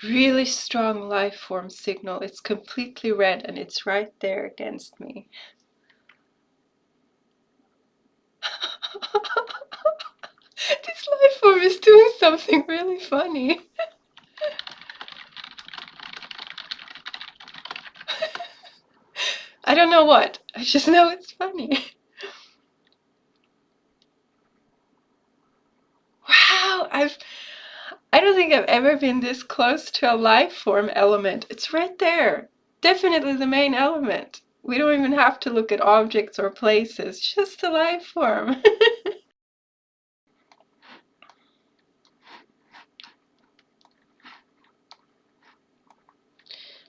Really strong life form signal. It's completely red and it's right there against me. This life form is doing something really funny. I don't know what. I just know it's funny. Wow, I don't think I've ever been this close to a life form element. It's right there. Definitely the main element. We don't even have to look at objects or places, just the life form.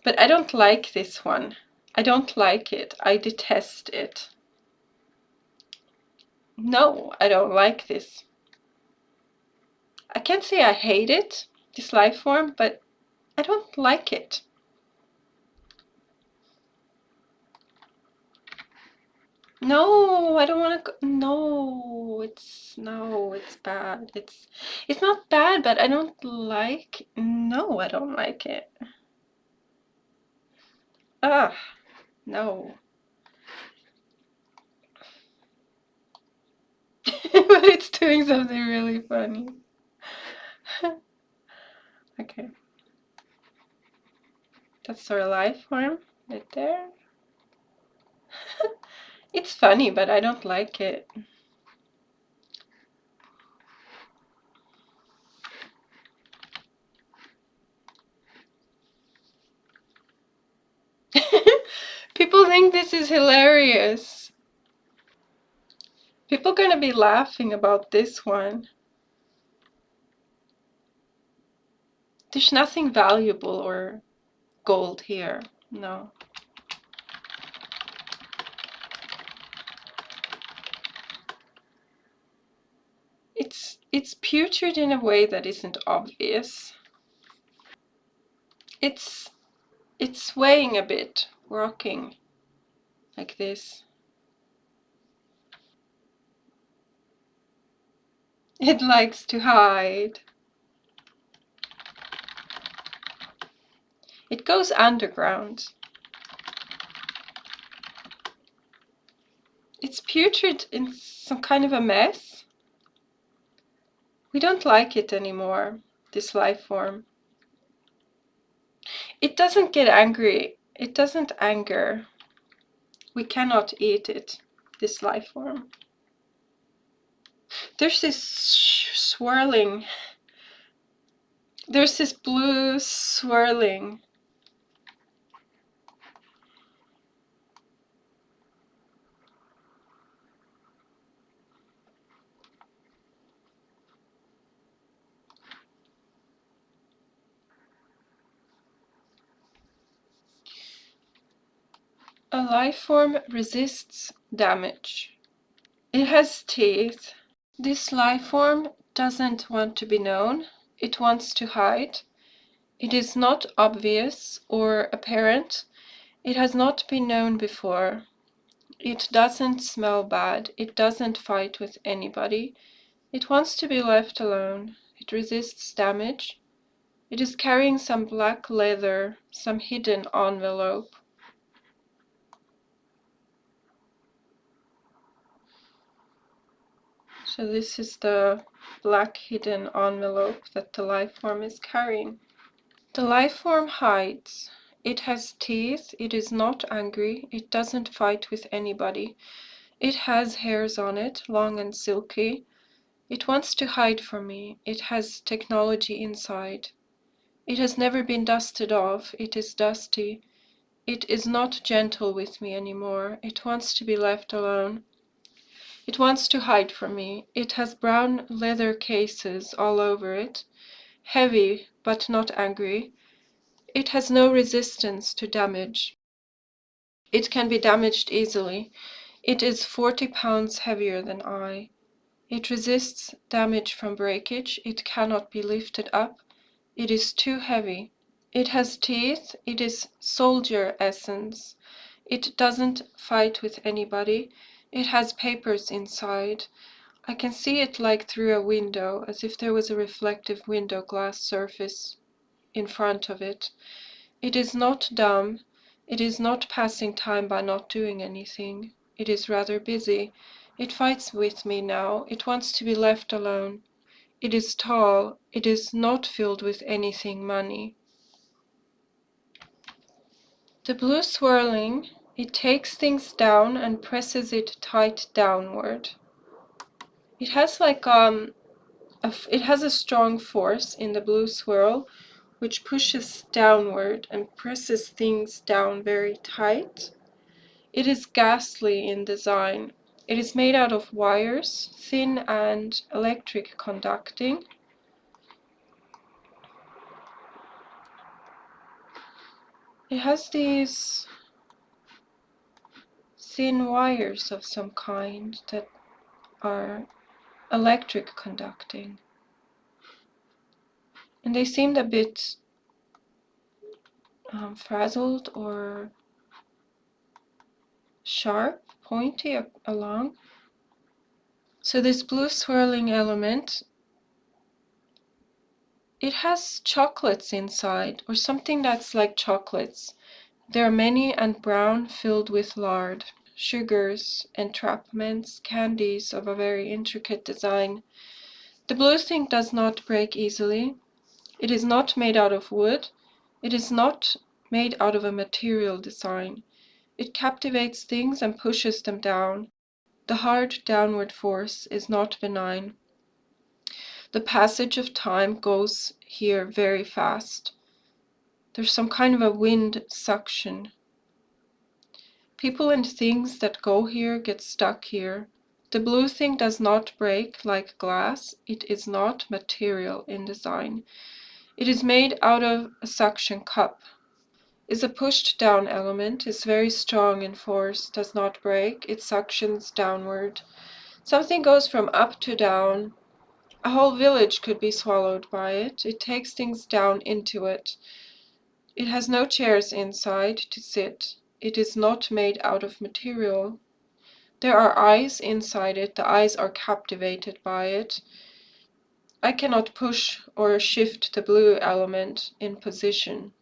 But I don't like this one. I don't like it. I detest it. No, I don't like this. I can't say I hate it, this life form, but I don't like it. No, I don't want to. No, it's bad. It's not bad, but I don't like. No, I don't like it. Ah, no. But it's doing something really funny. Okay, that's our life form right there. It's funny, but I don't like it. People think this is hilarious. People are gonna be laughing about this one. There's nothing valuable or gold here. No. It's putrid in a way that isn't obvious. It's swaying a bit, rocking like this. It likes to hide. It goes underground. It's putrid in some kind of a mess. We don't like it anymore, this life form. It doesn't get angry. It doesn't anger. We cannot eat it, this life form. There's this swirling. There's this blue swirling. A life form resists damage. It has teeth. This life form doesn't want to be known. It wants to hide. It is not obvious or apparent. It has not been known before. It doesn't smell bad. It doesn't fight with anybody. It wants to be left alone. It resists damage. It is carrying some black leather, some hidden envelope. So this is the black hidden envelope that the life form is carrying. The life form hides. It has teeth. It is not angry. It doesn't fight with anybody. It has hairs on it, long and silky. It wants to hide from me. It has technology inside. It has never been dusted off. It is dusty. It is not gentle with me anymore. It wants to be left alone. It wants to hide from me. It has brown leather cases all over it, heavy but not angry. It has no resistance to damage. It can be damaged easily. It is 40 pounds heavier than I. It resists damage from breakage. It cannot be lifted up. It is too heavy. It has teeth. It is soldier essence. It doesn't fight with anybody. It has papers inside. I can see it like through a window, as if there was a reflective window glass surface. in front of it. It is not dumb. It is not passing time by not doing anything. It is rather busy. It fights with me now. It wants to be left alone. It is tall. It is not filled with anything money. The blue swirling, it takes things down and presses it tight downward. It has like it has a strong force in the blue swirl, which pushes downward and presses things down very tight. It is ghastly in design. It is made out of wires, thin and electric conducting. It has these thin wires of some kind that are electric conducting. And they seemed a bit frazzled or sharp, pointy along. So this blue swirling element, it has chocolates inside, or something that's like chocolates. There are many and brown, filled with lard, sugars, entrapments, candies of a very intricate design. The blue thing does not break easily. It is not made out of wood. It is not made out of a material design. It captivates things and pushes them down. The hard downward force is not benign. The passage of time goes here very fast. There's some kind of a wind suction. People and things that go here get stuck here. The blue thing does not break like glass. It is not material in design. It is made out of a suction cup. Is a pushed down element, is very strong in force, does not break, it suctions downward. Something goes from up to down. A whole village could be swallowed by it. It takes things down into it. It has no chairs inside to sit. It is not made out of material. There are eyes inside it. The eyes are captivated by it. I cannot push or shift the blue element in position.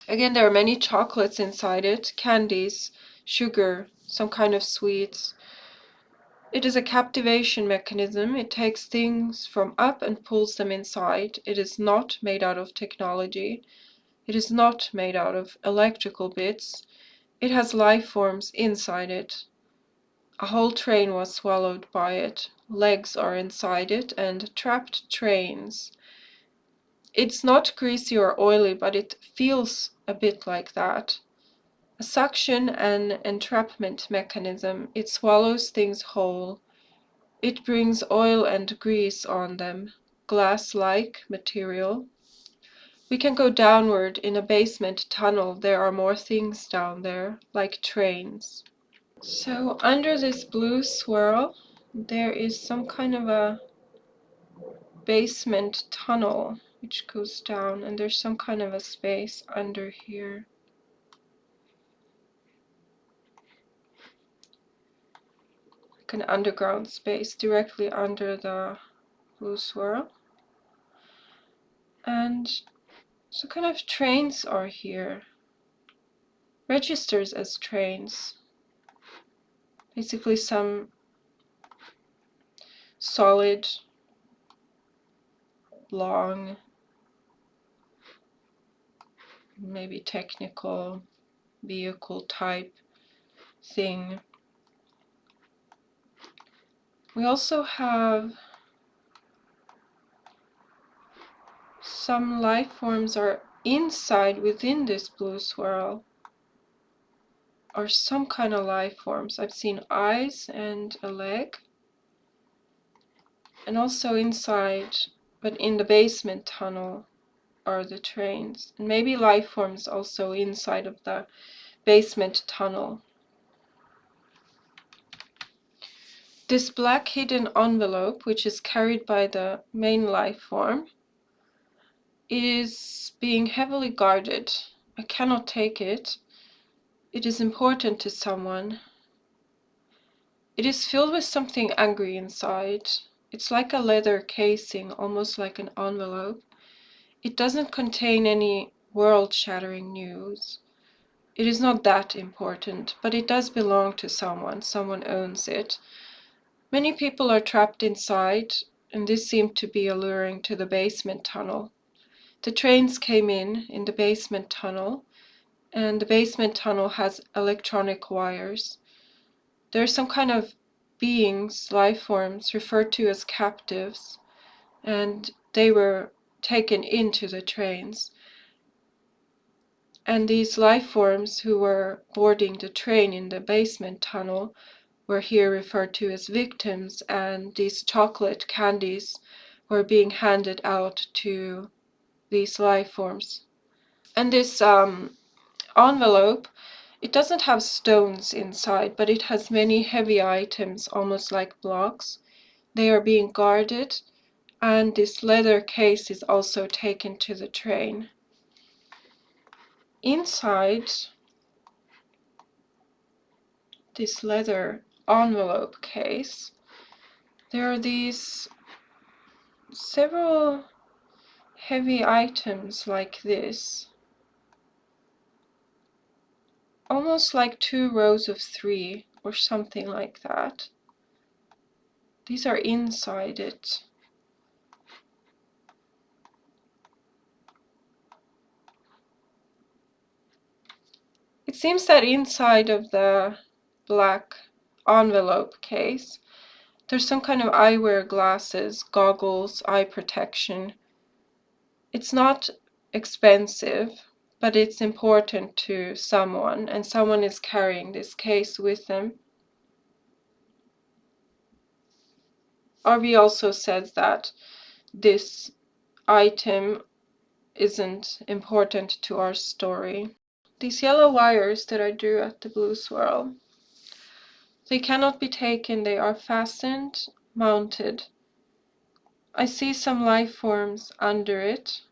Again, there are many chocolates inside it, candies, sugar, some kind of sweets. It is a captivation mechanism. It takes things from up and pulls them inside. It is not made out of technology. It is not made out of electrical bits. It has life forms inside it. A whole train was swallowed by it. Legs are inside it and trapped trains. It's not greasy or oily, but it feels a bit like that. A suction and entrapment mechanism. It swallows things whole. It brings oil and grease on them. Glass-like material. We can go downward in a basement tunnel. There are more things down there, like trains. So under this blue swirl, there is some kind of a basement tunnel which goes down, and there's some kind of a space under here. Like an underground space directly under the blue swirl. And so kind of trains are here. Registers as trains. Basically some solid, long, maybe technical vehicle type thing. We also have some life forms are inside within this blue swirl, or some kind of life forms. I've seen eyes and a leg, and also inside, but in the basement tunnel, are the trains, and maybe life forms also inside of the basement tunnel. This black hidden envelope, which is carried by the main life form, is being heavily guarded. I cannot take it. It is important to someone. It is filled with something angry inside. It's like a leather casing, almost like an envelope. It doesn't contain any world-shattering news. It is not that important, but it does belong to someone. Someone owns it. Many people are trapped inside, and this seemed to be alluring to the basement tunnel. The trains came in the basement tunnel, and the basement tunnel has electronic wires. There are some kind of beings, life forms, referred to as captives, and they were taken into the trains. And these life forms who were boarding the train in the basement tunnel were here referred to as victims, and these chocolate candies were being handed out to these life forms. And this envelope, it doesn't have stones inside, but it has many heavy items, almost like blocks. They are being guarded, and this leather case is also taken to the train. Inside this leather envelope case, there are these several heavy items like this, almost like 2 rows of 3 or something like that. These are inside it. It seems that inside of the black envelope case, there's some kind of eyewear glasses, goggles, eye protection. It's not expensive, but it's important to someone, and someone is carrying this case with them. RV also says that this item isn't important to our story. These yellow wires that I drew at the blue swirl, they cannot be taken, they are fastened, mounted. I see some life forms under it.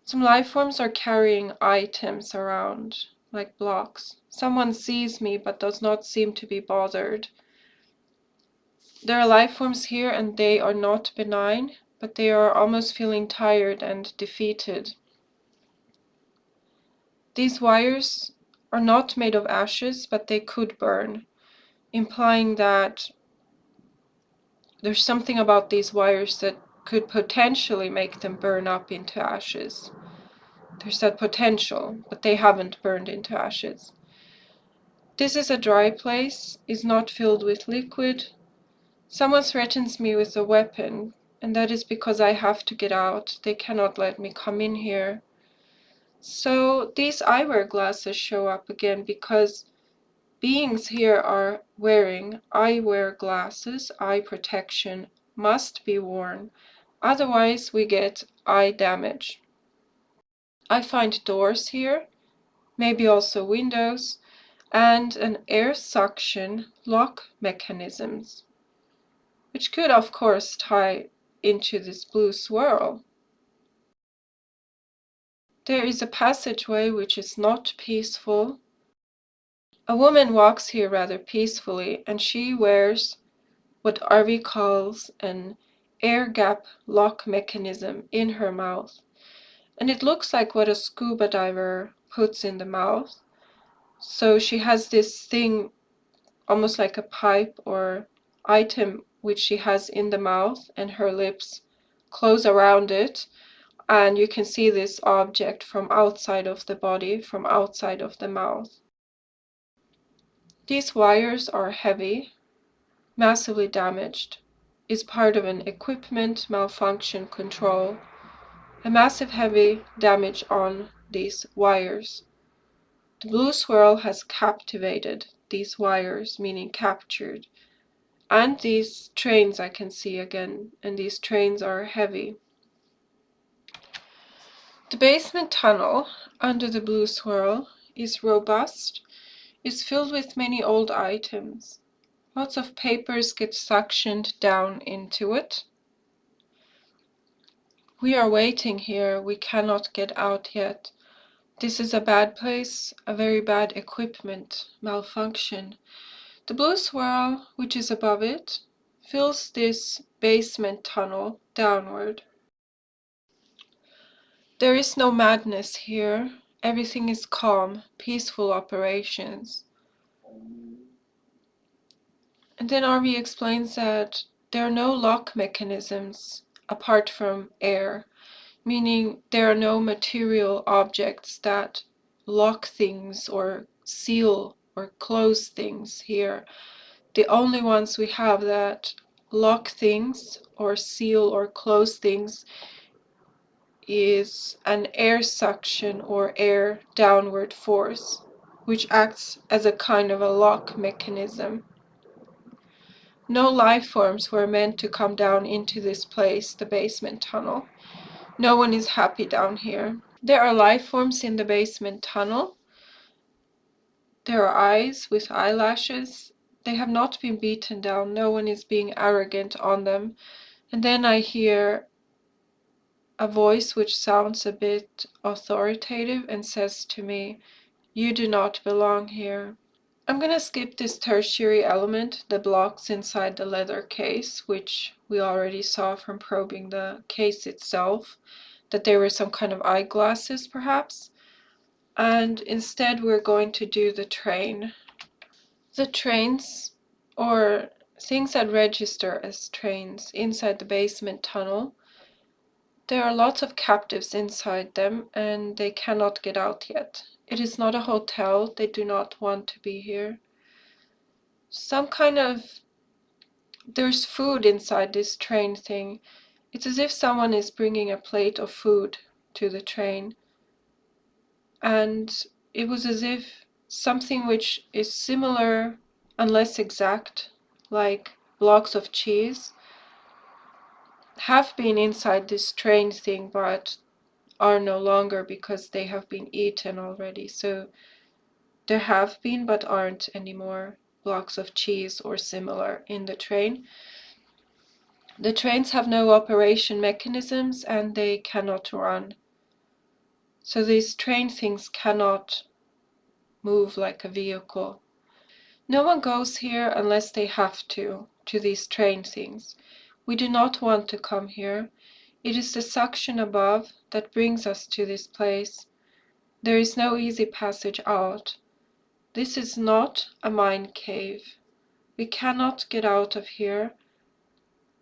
Some life forms are carrying items around, like blocks. Someone sees me but does not seem to be bothered. There are life forms here and they are not benign, but they are almost feeling tired and defeated. These wires are not made of ashes, but they could burn, implying that there's something about these wires that could potentially make them burn up into ashes. There's that potential, but they haven't burned into ashes. This is a dry place, is not filled with liquid. Someone threatens me with a weapon, and that is because I have to get out. They cannot let me come in here. So these eyewear glasses show up again because beings here are wearing eyewear glasses. Eye protection must be worn, otherwise we get eye damage. I find doors here, maybe also windows, and an air suction lock mechanisms, which could of course tie into this blue swirl. There is a passageway which is not peaceful. A woman walks here rather peacefully, and she wears what RV calls an air gap lock mechanism in her mouth. And it looks like what a scuba diver puts in the mouth. So she has this thing, almost like a pipe or item, which she has in the mouth, and her lips close around it. And you can see this object from outside of the body, from outside of the mouth. These wires are heavy, massively damaged, is part of an equipment malfunction control. A massive heavy damage on these wires. The blue swirl has captivated these wires, meaning captured. And these trains I can see again, and these trains are heavy. The basement tunnel under the blue swirl is robust, is filled with many old items. Lots of papers get suctioned down into it. We are waiting here, we cannot get out yet. This is a bad place, a very bad equipment malfunction. The blue swirl, which is above it, fills this basement tunnel downward. There is no madness here. Everything is calm, peaceful operations. And then RV explains that there are no lock mechanisms apart from air, meaning there are no material objects that lock things or seal or close things here. The only ones we have that lock things or seal or close things is an air suction or air downward force, which acts as a kind of a lock mechanism. No life forms were meant to come down into this place, the basement tunnel. No one is happy down here. There are life forms in the basement tunnel. There are eyes with eyelashes. They have not been beaten down. No one is being arrogant on them. And then I hear a voice which sounds a bit authoritative and says to me, "You do not belong here." I'm gonna skip this tertiary element, the blocks inside the leather case, which we already saw from probing the case itself, that they were some kind of eyeglasses perhaps. And instead we're going to do the train. The trains, or things that register as trains inside the basement tunnel, there are lots of captives inside them and they cannot get out yet. It is not a hotel, they do not want to be here. There's food inside this train thing. It's as if someone is bringing a plate of food to the train. And it was as if something which is similar and less exact, like blocks of cheese, have been inside this train thing but are no longer because they have been eaten already. So there have been but aren't anymore blocks of cheese or similar in the train. The trains have no operation mechanisms and they cannot run. So these train things cannot move like a vehicle. No one goes here unless they have to these train things. We do not want to come here. It is the suction above that brings us to this place. There is no easy passage out. This is not a mine cave. We cannot get out of here,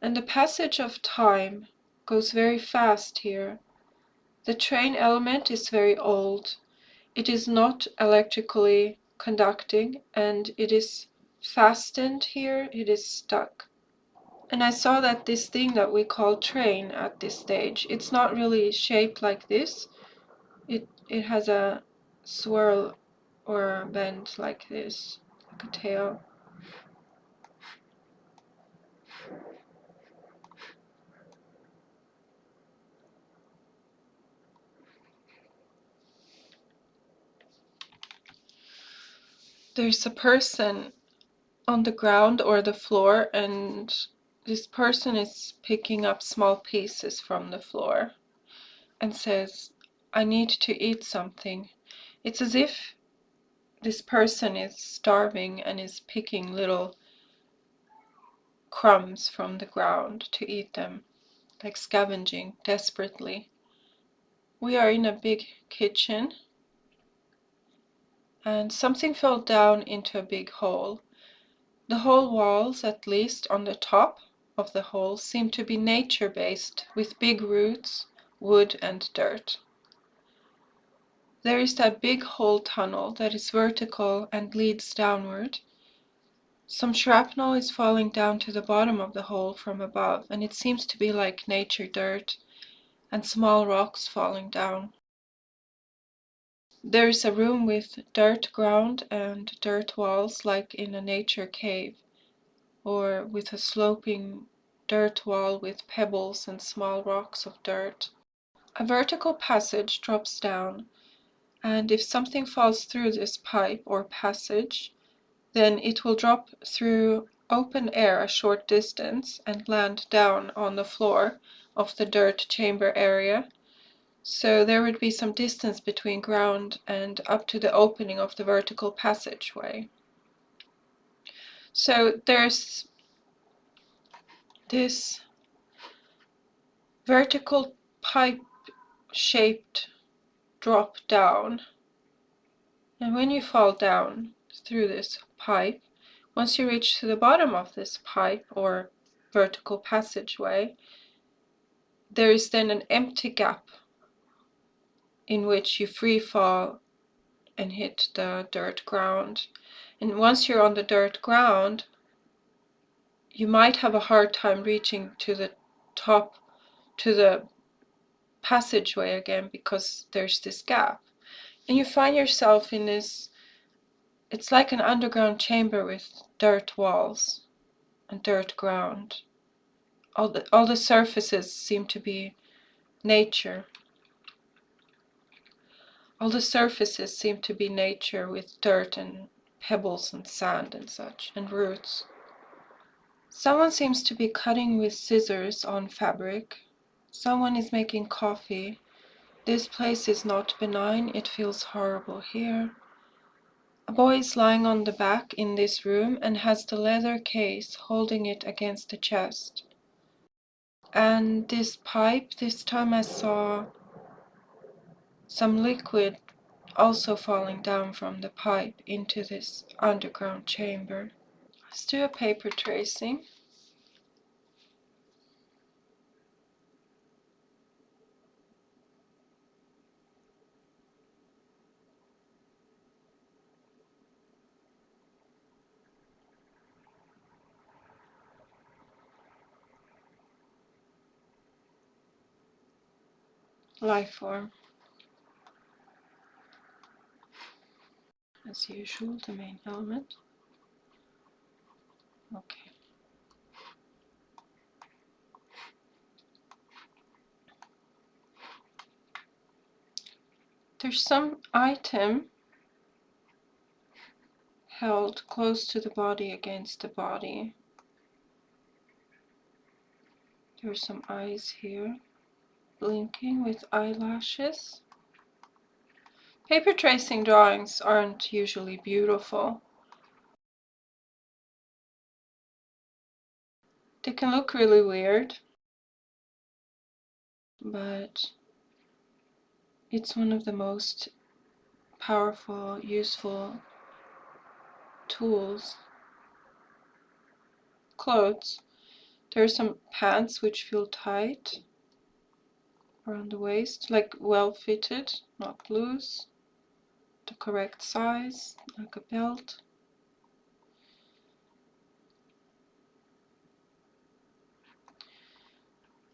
and the passage of time goes very fast here. The train element is very old. It is not electrically conducting, and it is fastened here, it is stuck. And I saw that this thing that we call train at this stage, it's not really shaped like this. It has a swirl or a bend like this, like a tail. There's a person on the ground or the floor, and this person is picking up small pieces from the floor and says, "I need to eat something." It's as if this person is starving and is picking little crumbs from the ground to eat them, like scavenging desperately. We are in a big kitchen, and something fell down into a big hole. The whole walls, at least on the top of the hole, seem to be nature-based, with big roots, wood and dirt. There is that big hole tunnel that is vertical and leads downward. Some shrapnel is falling down to the bottom of the hole from above, and it seems to be like nature dirt and small rocks falling down. There is a room with dirt ground and dirt walls like in a nature cave, or with a sloping dirt wall with pebbles and small rocks of dirt. A vertical passage drops down, and if something falls through this pipe or passage, then it will drop through open air a short distance and land down on the floor of the dirt chamber area. So there would be some distance between ground and up to the opening of the vertical passageway. So there's this vertical pipe shaped drop down. And when you fall down through this pipe, once you reach to the bottom of this pipe or vertical passageway, there is then an empty gap in which you free fall and hit the dirt ground. And once you're on the dirt ground, you might have a hard time reaching to the top, to the passageway again, because there's this gap. And you find yourself in this, it's like an underground chamber with dirt walls and dirt ground. All the surfaces seem to be nature. All the surfaces seem to be nature with dirt and pebbles and sand and such, and roots. Someone seems to be cutting with scissors on fabric. Someone is making coffee. This place is not benign, it feels horrible here. A boy is lying on the back in this room and has the leather case holding it against the chest. And this pipe, this time I saw some liquid also falling down from the pipe into this underground chamber. Let's do a paper tracing. Life form. As usual, the main element. Okay. There's some item held close to the body against the body. There's some eyes here, blinking with eyelashes. Paper tracing drawings aren't usually beautiful. They can look really weird, but it's one of the most powerful, useful tools. Clothes. There are some pants which feel tight around the waist, like well fitted, not loose. The correct size, like a belt.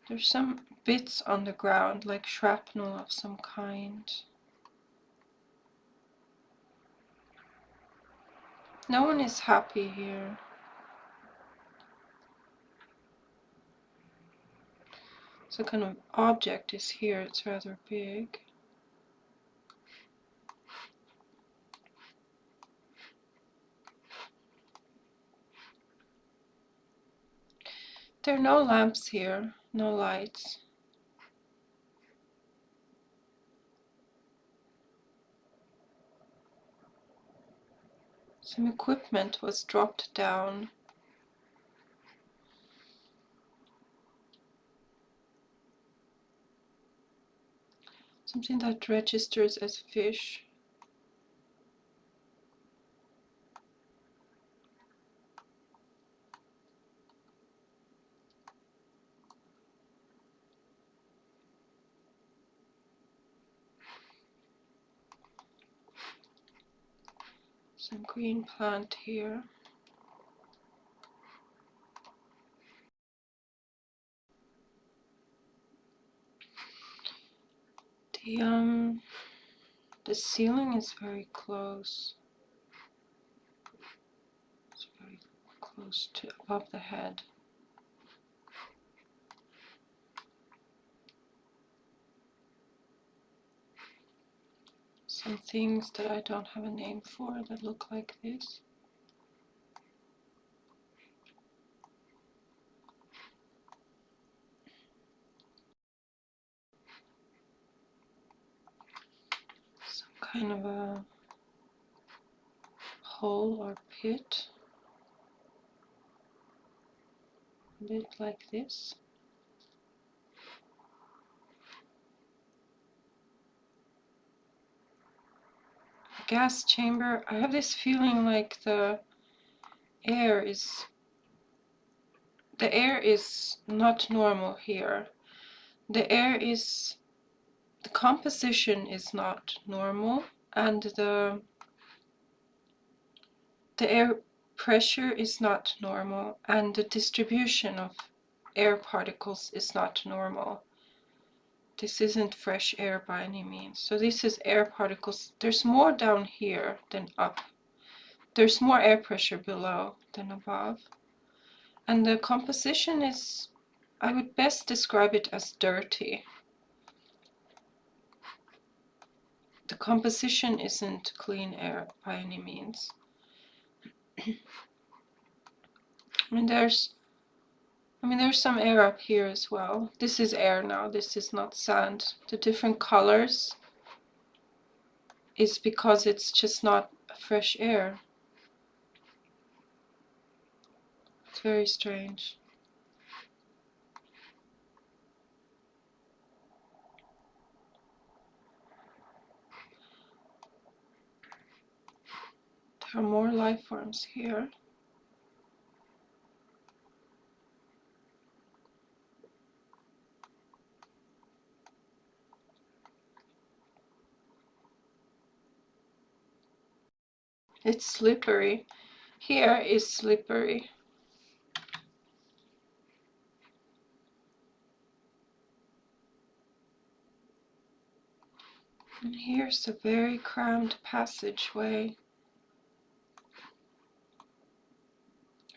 There's some bits on the ground, like shrapnel of some kind. No one is happy here. So kind of object is here, it's rather big. There are no lamps here, no lights. Some equipment was dropped down. Something that registers as fish. Some green plant here. The ceiling is very close. It's very close to above the head. Some things that I don't have a name for that look like this. Some kind of a hole or pit. A bit like this. gas chamber, I have this feeling like the air is not normal here. The composition is not normal, and the air pressure is not normal, and the distribution of air particles is not normal. This isn't fresh air by any means. So this is air particles. There's more down here than up. There's more air pressure below than above. And the composition is, I would best describe it as dirty. The composition isn't clean air by any means. I mean, there's some air up here as well. This is air now, this is not sand. The different colors is because it's just not fresh air. It's very strange. There are more life forms here. It's slippery. Here is slippery. And here's a very cramped passageway.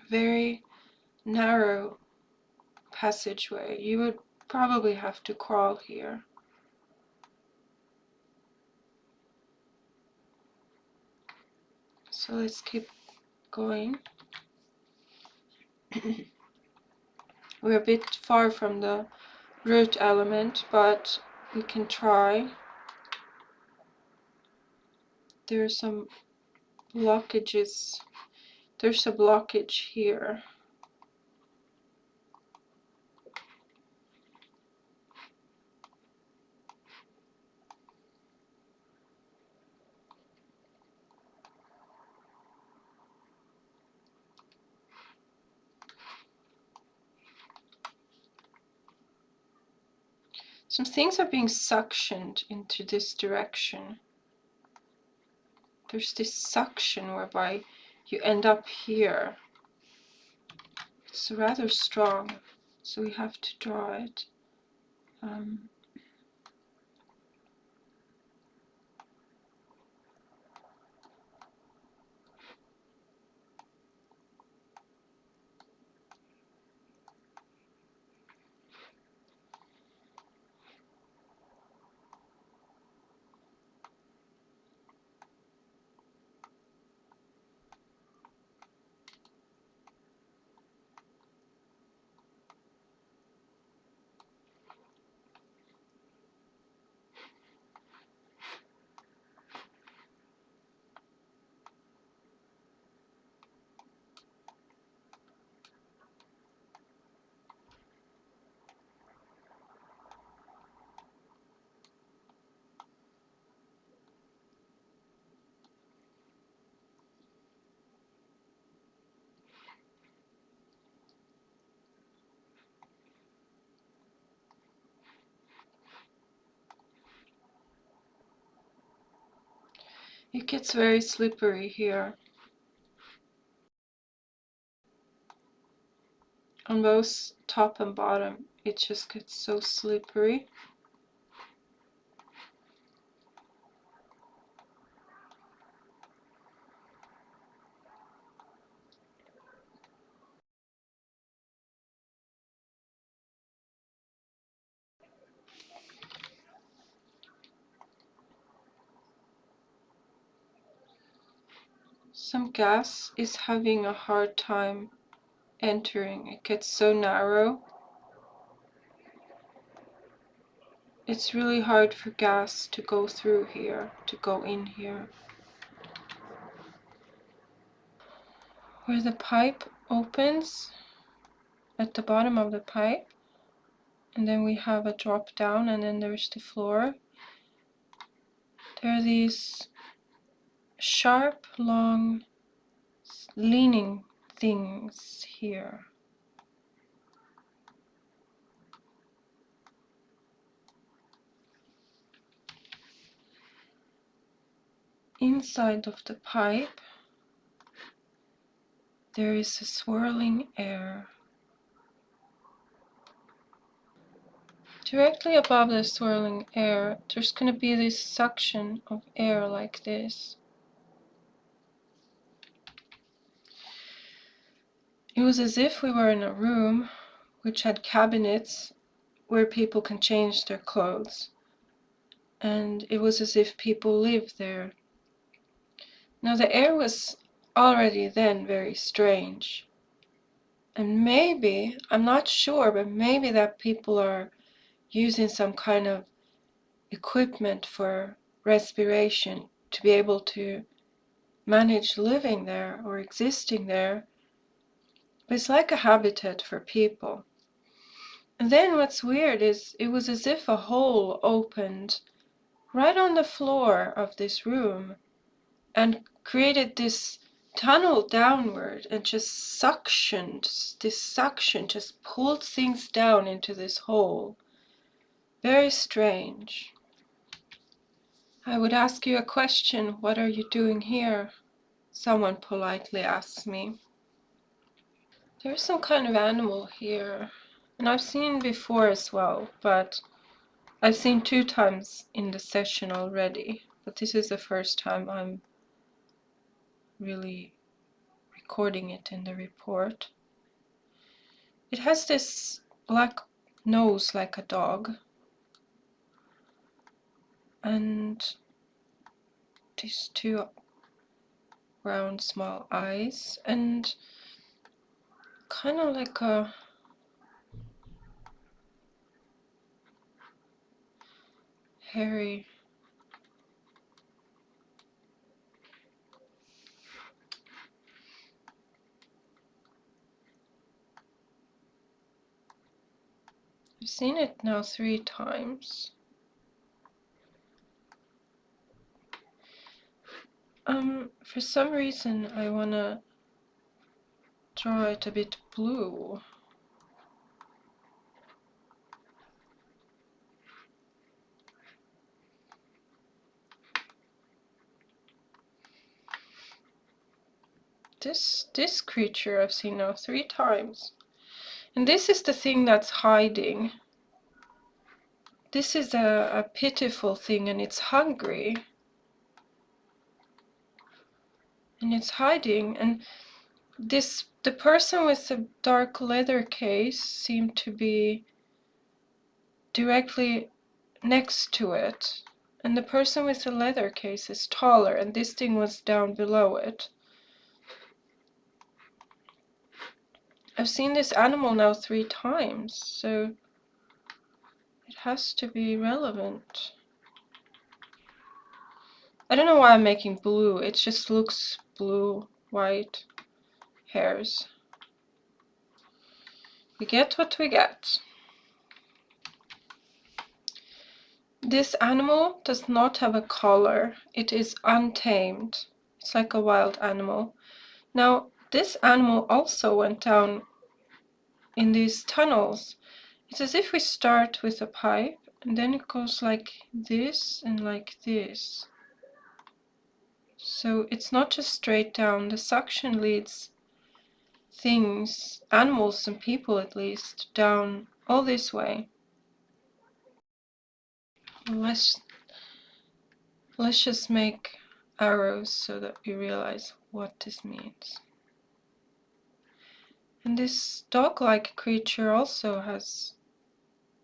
Very narrow passageway. You would probably have to crawl here. So let's keep going. We're a bit far from the root element, but we can try. There are some blockages. There's a blockage here. Some things are being suctioned into this direction. There's this suction whereby you end up here. It's rather strong, so we have to draw it. It gets very slippery here. On both top and bottom, it just gets so slippery. Some gas is having a hard time entering. It gets so narrow. It's really hard for gas to go through here, to go in here. Where the pipe opens, at the bottom of the pipe, and then we have a drop down, and then there's the floor. There are these sharp, long, leaning things here. Inside of the pipe, there is a swirling air. Directly above the swirling air, there's going to be this suction of air like this. It was as if we were in a room which had cabinets where people can change their clothes. And it was as if people lived there. Now the air was already then very strange. And maybe, I'm not sure, but maybe that people are using some kind of equipment for respiration to be able to manage living there or existing there. But it's like a habitat for people. And then what's weird is it was as if a hole opened right on the floor of this room and created this tunnel downward and just suctioned, this suction just pulled things down into this hole. Very strange. I would ask you a question, what are you doing here? Someone politely asks me. There's some kind of animal here, and I've seen before as well, but I've seen 2 times in the session already, but this is the first time I'm really recording it in the report. It has this black nose like a dog, and these 2 round small eyes, and kind of like a hairy I've seen it now 3 times. For some reason I wanna draw it a bit blue. This creature I've seen now 3 times. And this is the thing that's hiding. This is a pitiful thing, and it's hungry. And it's hiding, and the person with the dark leather case seemed to be directly next to it. And the person with the leather case is taller, and this thing was down below it. I've seen this animal now 3 times, so it has to be relevant. I don't know why I'm making blue, it just looks blue, white, hairs. We get what we get. This animal does not have a collar. It is untamed. It's like a wild animal. Now, this animal also went down in these tunnels. It's as if we start with a pipe, and then it goes like this and like this. So it's not just straight down. The suction leads things, animals and people at least, down all this way. Let's just make arrows so that we realize what this means. And this dog-like creature also has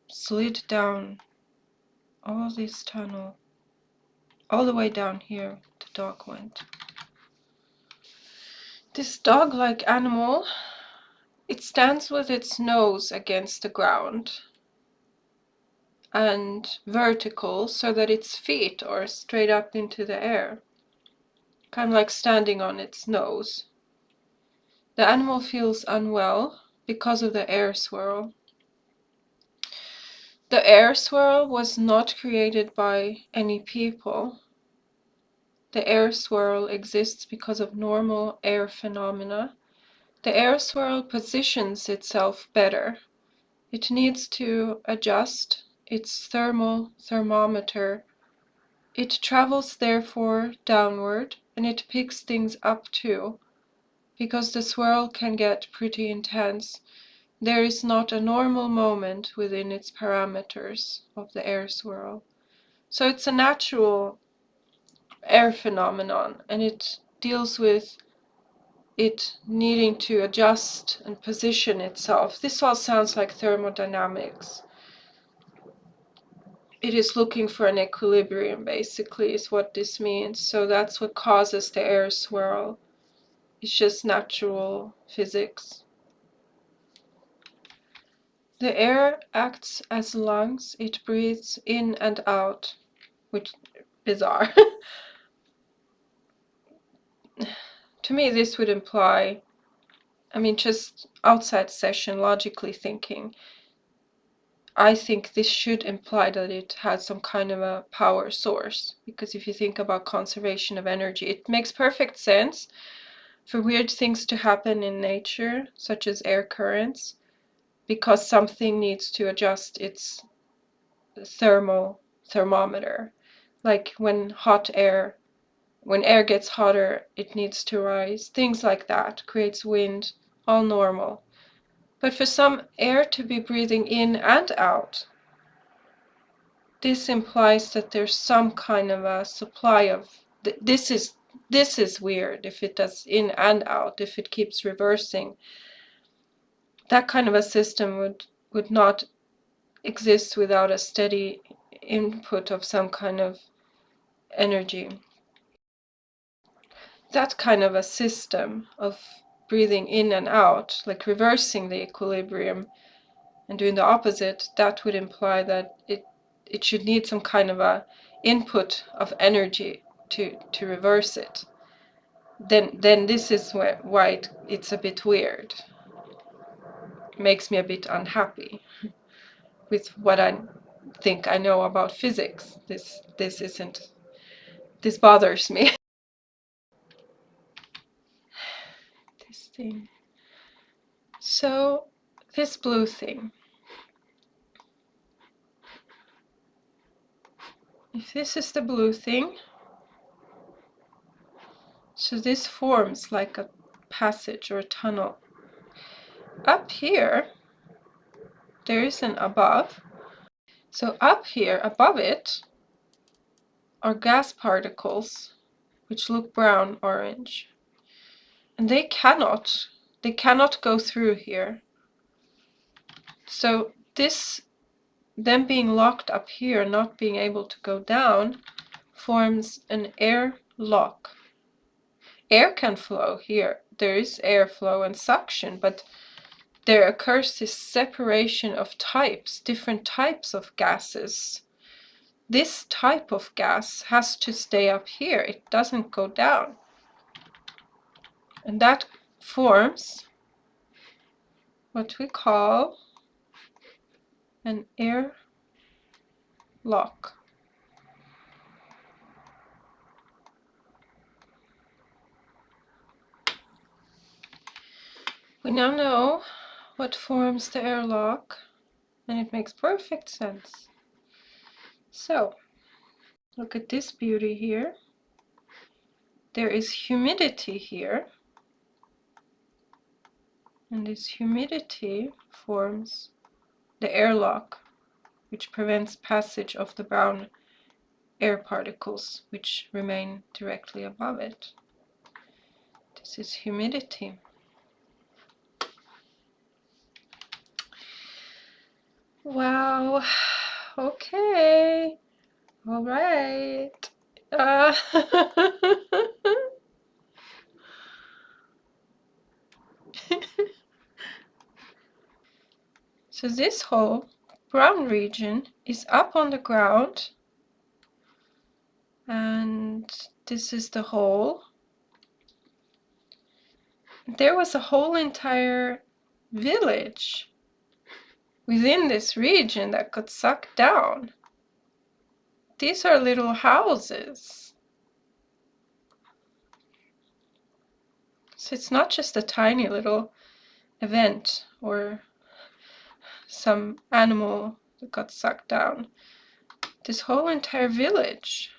slid down all this tunnel, all the way down here the dog went. This dog-like animal, it stands with its nose against the ground and vertical so that its feet are straight up into the air, kind of like standing on its nose. The animal feels unwell because of the air swirl. The air swirl was not created by any people. the air swirl exists because of normal air phenomena. The air swirl positions itself better. It needs to adjust its thermometer. It travels therefore downward, and it picks things up too, because the swirl can get pretty intense. There is not a normal moment within its parameters of the air swirl. So it's a natural air phenomenon, and it deals with it needing to adjust and position itself. This all sounds like thermodynamics. It is looking for an equilibrium, basically, is what this means. So that's what causes the air swirl. It's just natural physics. The air acts as lungs. It breathes in and out, which is bizarre. To me, this would imply, I mean, just outside session, logically thinking, I think this should imply that it has some kind of a power source, because if you think about conservation of energy, it makes perfect sense for weird things to happen in nature, such as air currents, because something needs to adjust its thermometer. Like when air gets hotter, it needs to rise. Things like that creates wind, all normal. But for some air to be breathing in and out, this implies that there's some kind of a supply of this is weird. If it does in and out, if it keeps reversing, that kind of a system would not exist without a steady input of some kind of energy. That kind of a system of breathing in and out, like reversing the equilibrium and doing the opposite, that would imply that it should need some kind of a input of energy to reverse it. Then this is why it's a bit weird. It makes me a bit unhappy with what I think I know about physics. This bothers me. This thing. So this blue thing. If this is the blue thing, so this forms like a passage or a tunnel. Up here, there is an above. So up here, above it, are gas particles, which look brown-orange. And they cannot go through here. So this, them being locked up here, not being able to go down, forms an air lock. Air can flow here. There is airflow and suction, but there occurs this separation of types, different types of gases. This type of gas has to stay up here. It doesn't go down. And that forms what we call an air lock. We now know what forms the airlock, and it makes perfect sense. So, look at this beauty here. There is humidity here, and this humidity forms the airlock, which prevents passage of the brown air particles, which remain directly above it. This is humidity. Wow. Okay. All right. So this whole brown region is up on the ground, and this is the hole. There was a whole entire village within this region that got sucked down. These are little houses. So it's not just a tiny little event or some animal that got sucked down. This whole entire village.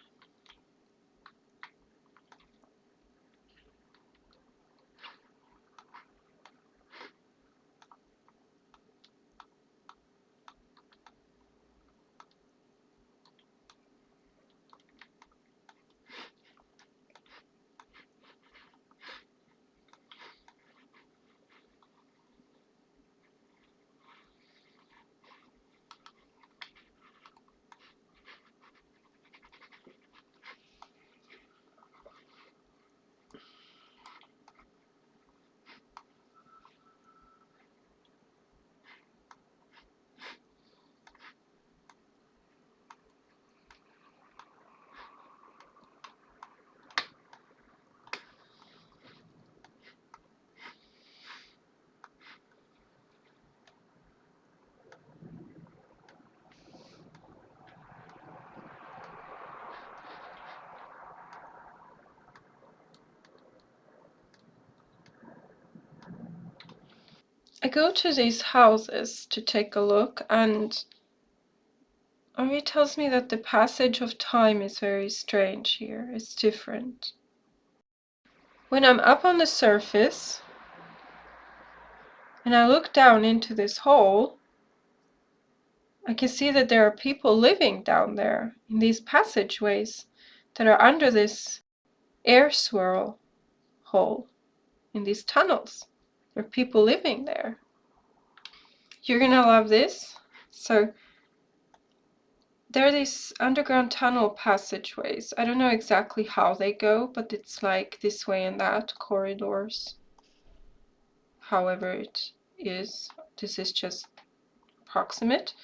I go to these houses to take a look, and Ari tells me that the passage of time is very strange here. It's different. When I'm up on the surface and I look down into this hole, I can see that there are people living down there in these passageways that are under this air swirl hole, in these tunnels. There are people living there. You're gonna love this. So there are these underground tunnel passageways. I don't know exactly how they go, but it's like this way and that, corridors. However it is. This is just approximate.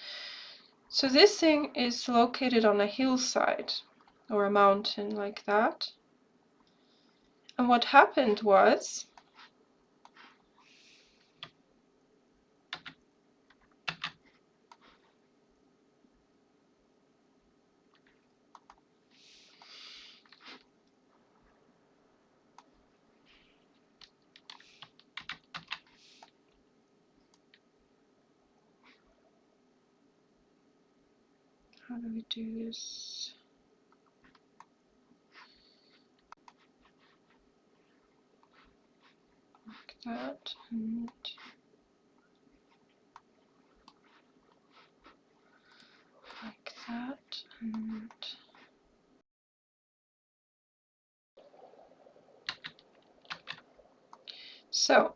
So this thing is located on a hillside or a mountain like that. And what happened was, how do we do this? Like that, and like that, and so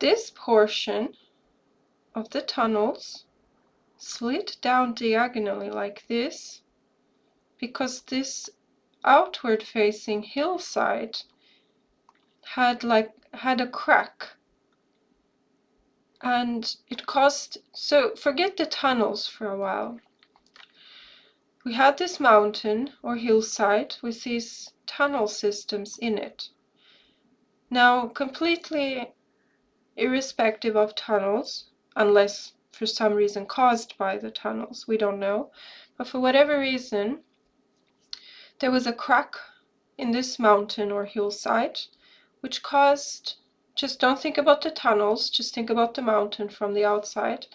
this portion of the tunnels slid down diagonally like this because this outward facing hillside had a crack, and it caused, so forget the tunnels for a while. We had this mountain or hillside with these tunnel systems in it. Now, completely irrespective of tunnels, unless for some reason caused by the tunnels, we don't know, but for whatever reason, there was a crack in this mountain or hillside, which caused, just don't think about the tunnels, just think about the mountain from the outside.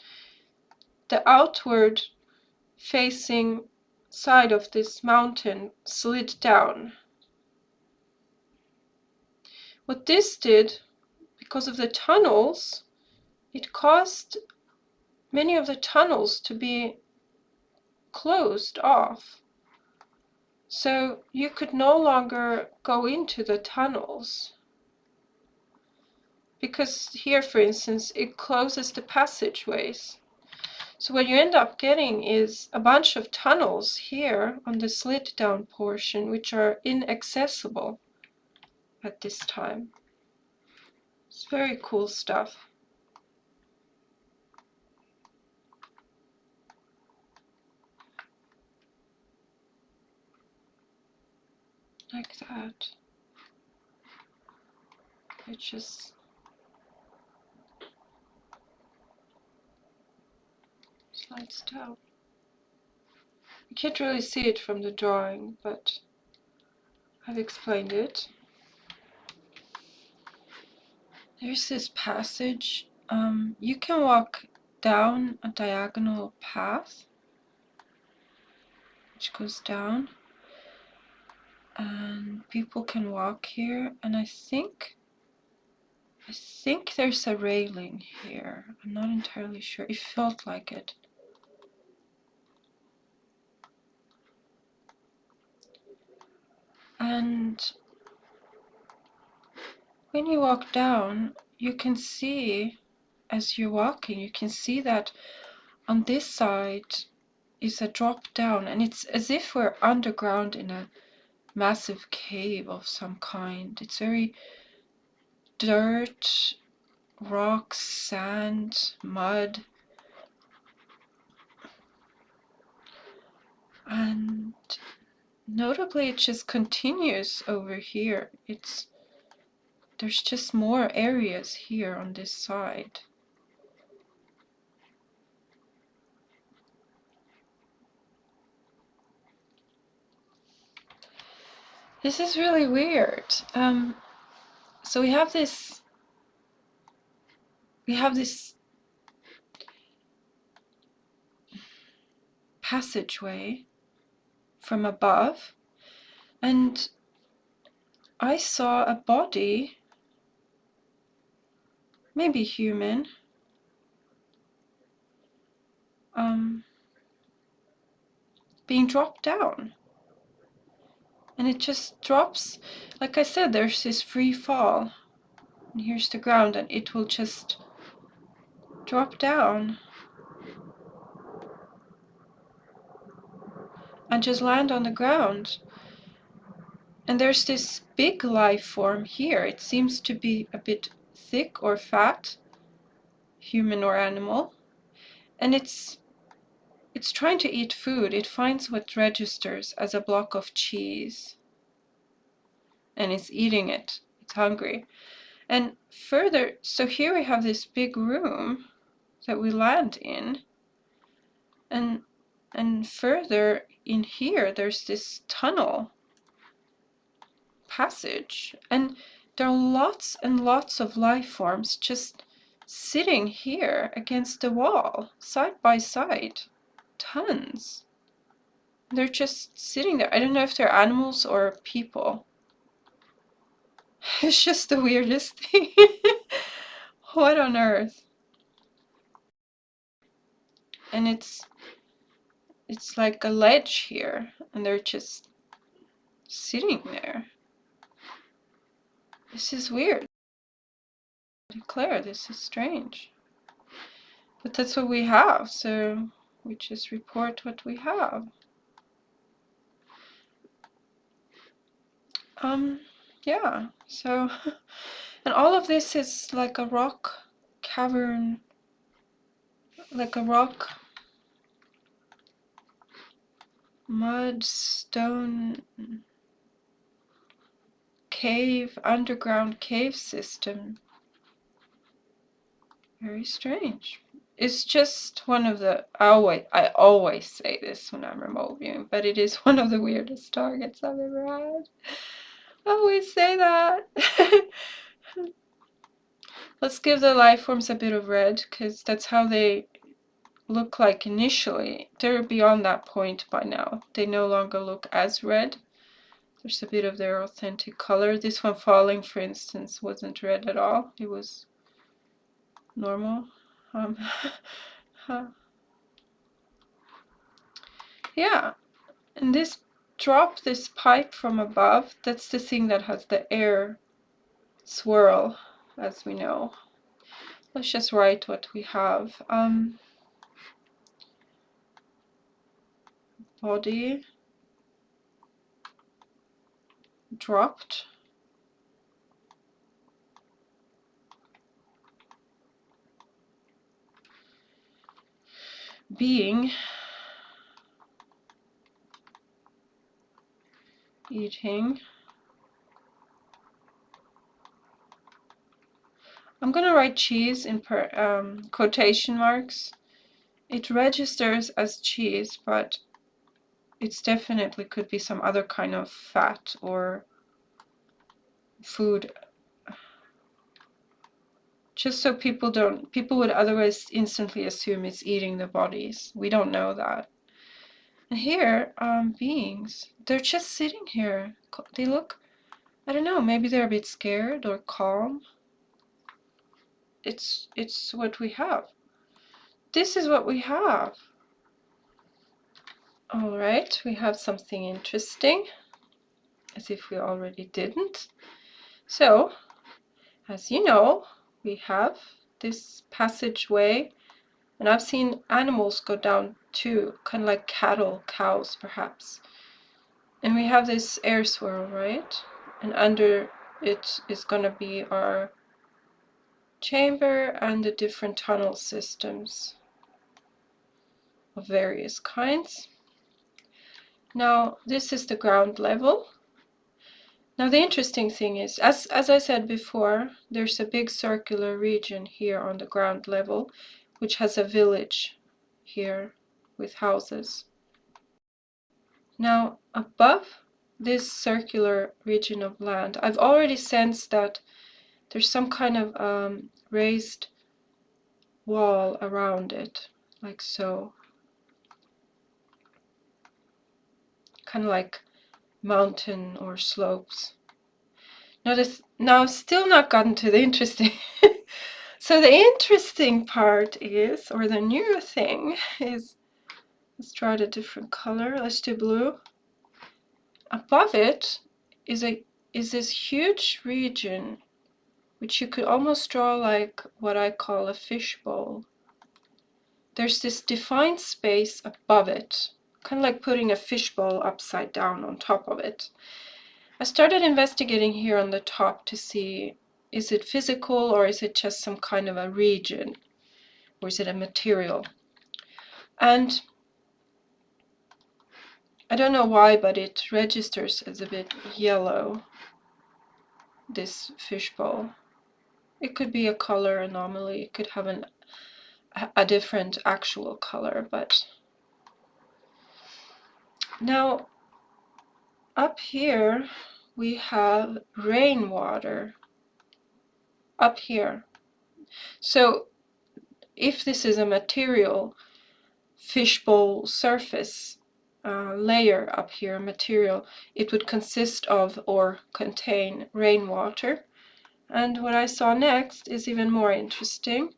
The outward facing side of this mountain slid down. What this did, because of the tunnels, it caused many of the tunnels to be closed off. So you could no longer go into the tunnels. Because here, for instance, it closes the passageways. So what you end up getting is a bunch of tunnels here on the slid down portion, which are inaccessible at this time. It's very cool stuff. Like that. It just slides down. You can't really see it from the drawing, but I've explained it. There's this passage. You can walk down a diagonal path, which goes down, and people can walk here. And I think there's a railing here. I'm not entirely sure. It felt like it. And when you walk down, you can see, as you're walking, you can see that on this side is a drop down, and it's as if we're underground in a massive cave of some kind. It's very dirt, rocks, sand, mud, and notably it just continues over here. There's just more areas here on this side. This is really weird. So we have this passageway from above, and I saw a body, maybe human, being dropped down. And it just drops, like I said, there's this free fall. And here's the ground, and it will just drop down and just land on the ground. And there's this big life form here. It seems to be a bit thick or fat, human or animal. And it's trying to eat food. It finds what registers as a block of cheese. And it's eating it. It's hungry. And further, so here we have this big room that we land in. And further in here, there's this tunnel passage. And there are lots and lots of life forms just sitting here against the wall, side by side. Tons. They're just sitting there. I don't know if they're animals or people. It's just the weirdest thing. What on earth? And it's like a ledge here, and they're just sitting there. This is weird. I declare, this is strange. But that's what we have, so we just report what we have. Yeah, so, and all of this is like a rock cavern, like a rock, mud, stone, cave, underground cave system. Very strange. It's just one of the, I always say this when I'm remote viewing, but it is one of the weirdest targets I've ever had. I always say that. Let's give the life forms a bit of red, because that's how they look like initially. They're beyond that point by now. They no longer look as red. There's a bit of their authentic color. This one falling, for instance, wasn't red at all. It was normal. Yeah, and this drop, this pipe from above, that's the thing that has the air swirl, as we know. Let's just write what we have. Body dropped. Being eating. I'm gonna write cheese in quotation marks. It registers as cheese, but it's definitely could be some other kind of fat or food. Just so people would otherwise instantly assume it's eating the bodies. We don't know that. And here, beings, they're just sitting here. They look, I don't know, maybe they're a bit scared or calm. It's what we have. This is what we have. All right, we have something interesting, as if we already didn't. So, as you know, we have this passageway, and I've seen animals go down too, kind of like cattle, cows perhaps. And we have this air swirl, right? And under it is going to be our chamber and the different tunnel systems of various kinds. Now, this is the ground level. Now, the interesting thing is, as I said before, there's a big circular region here on the ground level, which has a village here with houses. Now, above this circular region of land, I've already sensed that there's some kind of raised wall around it, like so. Kind of like mountain or slopes. Now I've still not gotten to the interesting. So the interesting part is, or the new thing is, let's try a different color. Let's do blue. Above it is this huge region, which you could almost draw like what I call a fishbowl. There's this defined space above it, kind of like putting a fishbowl upside down on top of it. I started investigating here on the top to see, is it physical or is it just some kind of a region, or is it a material? And I don't know why, but it registers as a bit yellow, this fishbowl. It could be a color anomaly, it could have a different actual color, but now up here we have rainwater up here. So if this is a material fishbowl surface layer up here, material, it would consist of or contain rainwater. And what I saw next is even more interesting.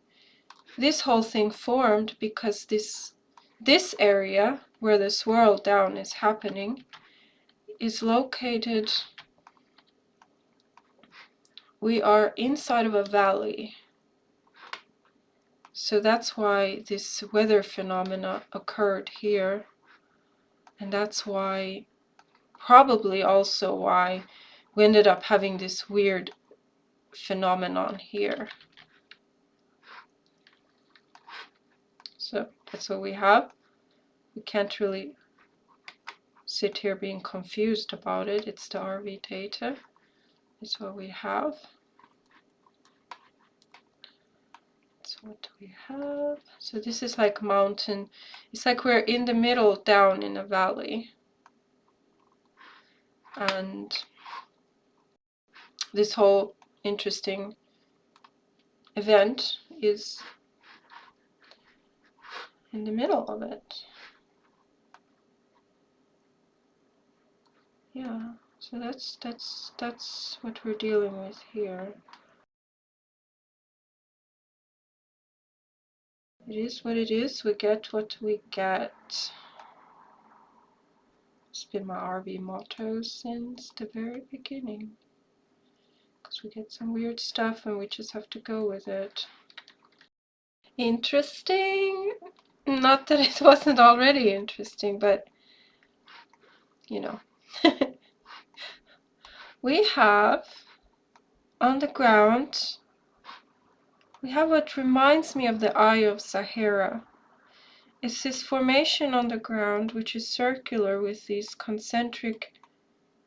This whole thing formed because this area where the swirl down is happening is located, we are inside of a valley. So that's why this weather phenomena occurred here. And that's why, probably also why, we ended up having this weird phenomenon here. So that's what we have. We can't really sit here being confused about it. It's the RV data. It's what we have. So what do we have? So this is like mountain. It's like we're in the middle down in a valley. And this whole interesting event is in the middle of it. Yeah, so that's what we're dealing with here. It is what it is. We get what we get. It's been my RV motto since the very beginning. Because we get some weird stuff and we just have to go with it. Interesting. Not that it wasn't already interesting, but you know. We have on the ground, we have what reminds me of the Eye of Sahara. It's this formation on the ground which is circular with these concentric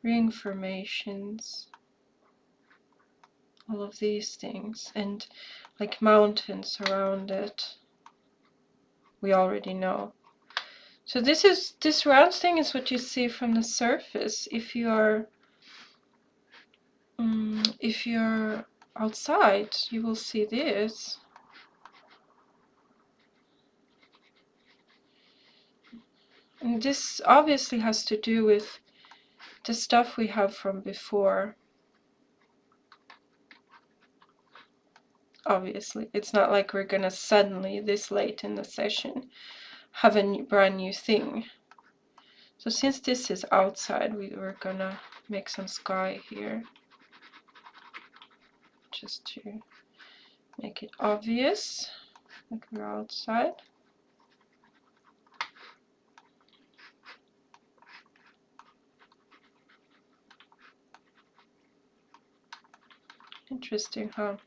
ring formations. All of these things, and like mountains around it. We already know. So this round thing is what you see from the surface if you're outside, you will see this. And this obviously has to do with the stuff we have from before. Obviously, it's not like we're gonna suddenly, this late in the session, have a brand new thing. So since this is outside, we're gonna make some sky here, just to make it obvious that we're outside. Interesting, huh?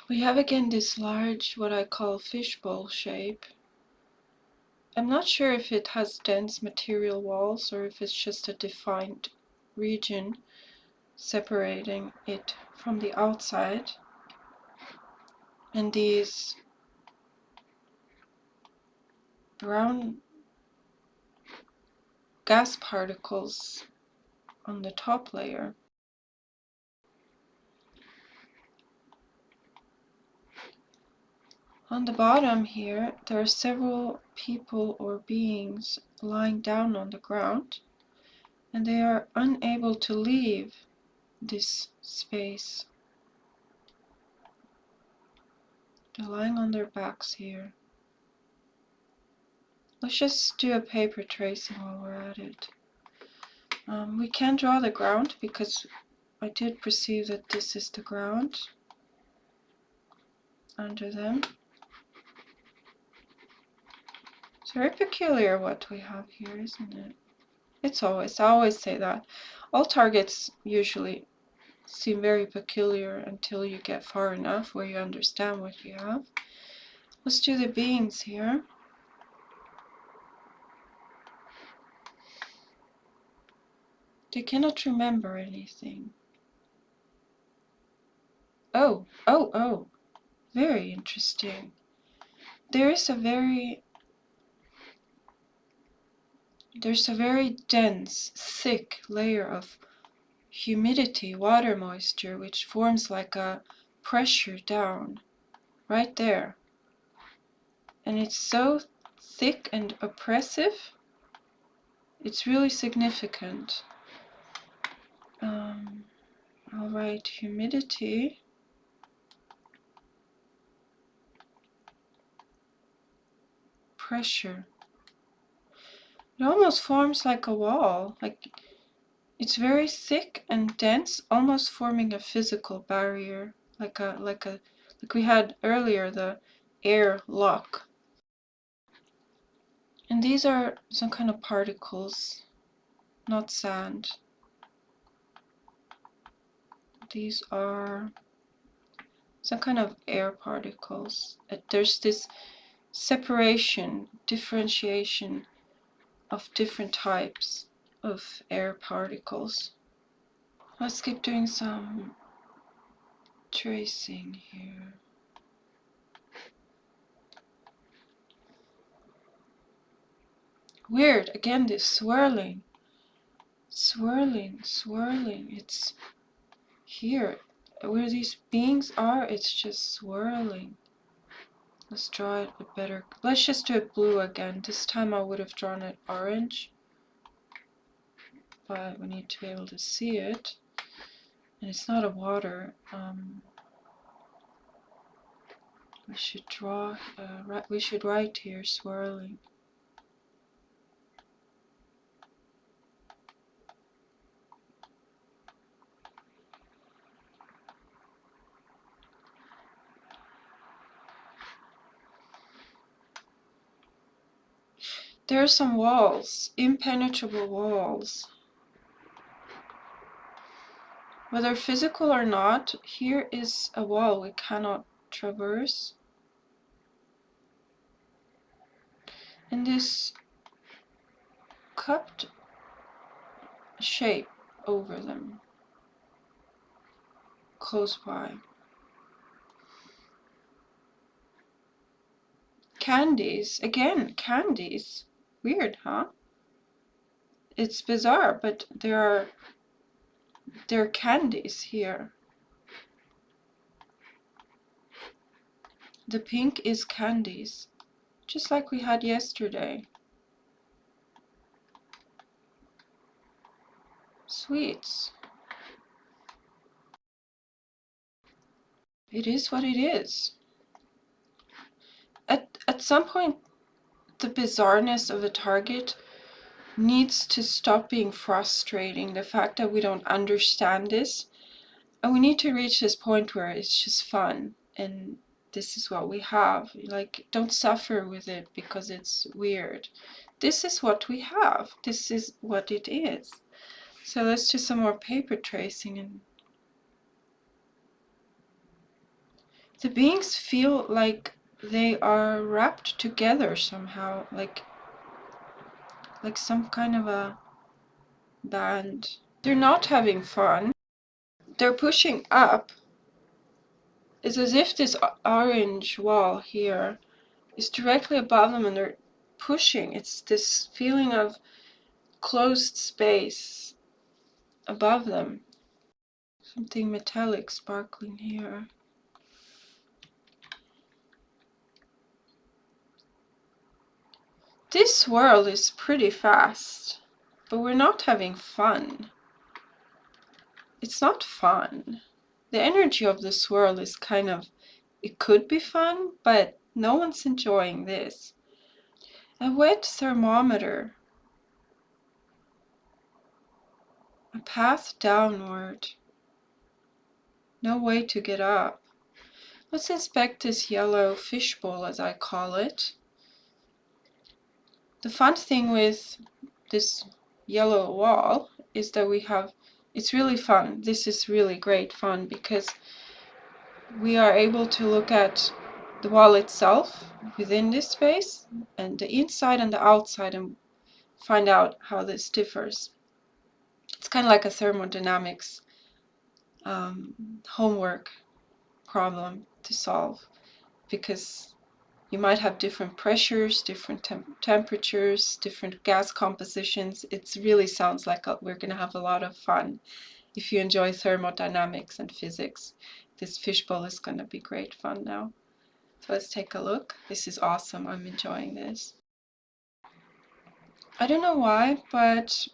We have again this large, what I call fishbowl shape. I'm not sure if it has dense material walls or if it's just a defined region separating it from the outside. And these brown gas particles on the top layer. On the bottom here, there are several people or beings lying down on the ground, and they are unable to leave this space. They're lying on their backs here. Let's just do a paper tracing while we're at it. We can draw the ground because I did perceive that this is the ground under them. It's very peculiar what we have here, isn't it? It's always, I always say that. All targets usually seem very peculiar until you get far enough where you understand what you have. Let's do the beings here. They cannot remember anything. Oh, oh, oh. Very interesting. There's a very dense, thick layer of humidity, water moisture, which forms like a pressure down right there. And it's so thick and oppressive, it's really significant. I'll write humidity. Pressure. It almost forms like a wall, like it's very thick and dense, almost forming a physical barrier, like we had earlier, the air lock. And these are some kind of particles, not sand. These are some kind of air particles. There's this separation, differentiation of different types of air particles. Let's keep doing some tracing here. Weird, again, this swirling. Swirling, swirling. It's here. Where these beings are, it's just swirling. Let's draw it a better. Let's just do it blue again. This time I would have drawn it orange, but we need to be able to see it. And it's not a water. We should draw. We should write here swirling. There are some walls, impenetrable walls. Whether physical or not, here is a wall we cannot traverse. And this cupped shape over them, close by. Candies, again, candies. Weird, huh? It's bizarre, but there are They're candies here. The pink is candies, just like we had yesterday. Sweets. It is what it is. At some point, the bizarreness of a target needs to stop being frustrating. The fact that we don't understand this, and we need to reach this point where it's just fun, and this is what we have. Like, don't suffer with it because it's weird. This is what we have. This is what it is. So let's do some more paper tracing. And the beings feel like they are wrapped together somehow, like some kind of a band. They're not having fun. They're pushing up. It's as if this orange wall here is directly above them and they're pushing. It's this feeling of closed space above them. Something metallic sparkling here. This world is pretty fast, but we're not having fun. It's not fun. The energy of this world is kind of, it could be fun, but no one's enjoying this. A wet thermometer. A path downward. No way to get up. Let's inspect this yellow fishbowl, as I call it. The fun thing with this yellow wall is that it's really fun. This is really great fun because we are able to look at the wall itself within this space and the inside and the outside and find out how this differs. It's kind of like a thermodynamics homework problem to solve, because you might have different pressures, different temperatures, different gas compositions. It really sounds like we're going to have a lot of fun. If you enjoy thermodynamics and physics, this fishbowl is going to be great fun now. So let's take a look. This is awesome. I'm enjoying this. I don't know why, but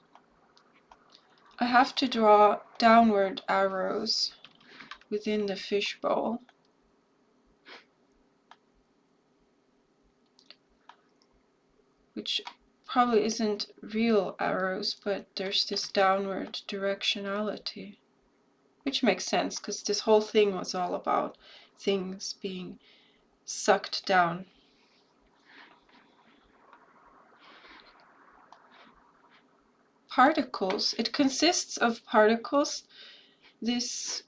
I have to draw downward arrows within the fishbowl. Which probably isn't real arrows, but there's this downward directionality. Which makes sense, because this whole thing was all about things being sucked down. Particles. It consists of particles. This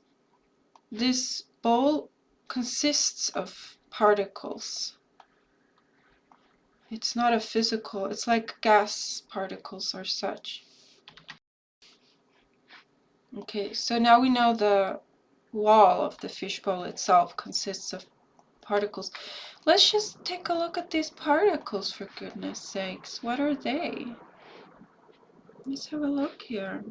bowl consists of particles. It's not a physical, it's like gas particles or such. Okay, so now we know the wall of the fishbowl itself consists of particles. Let's just take a look at these particles, for goodness sakes. What are they? Let's have a look here.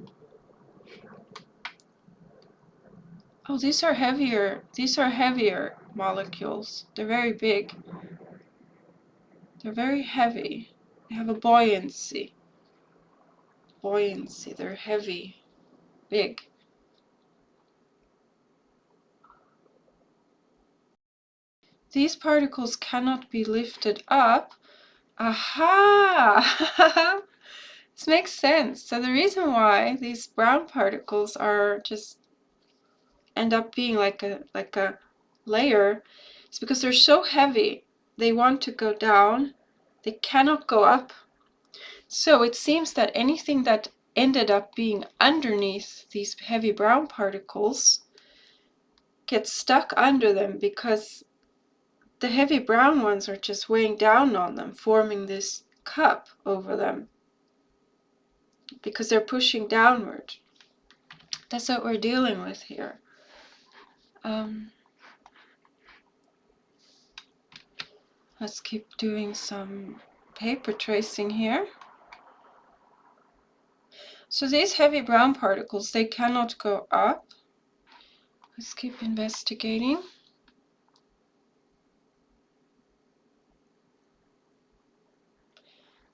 Oh, these are heavier. These are heavier molecules. They're very big. They're very heavy. They have a buoyancy. Buoyancy. They're heavy. Big. These particles cannot be lifted up. Aha! This makes sense. So the reason why these brown particles are just end up being like a layer is because they're so heavy. They want to go down. They cannot go up. So it seems that anything that ended up being underneath these heavy brown particles gets stuck under them, because the heavy brown ones are just weighing down on them, forming this cup over them, because they're pushing downward. That's what we're dealing with here. Let's keep doing some paper tracing here. So these heavy brown particles, they cannot go up. Let's keep investigating.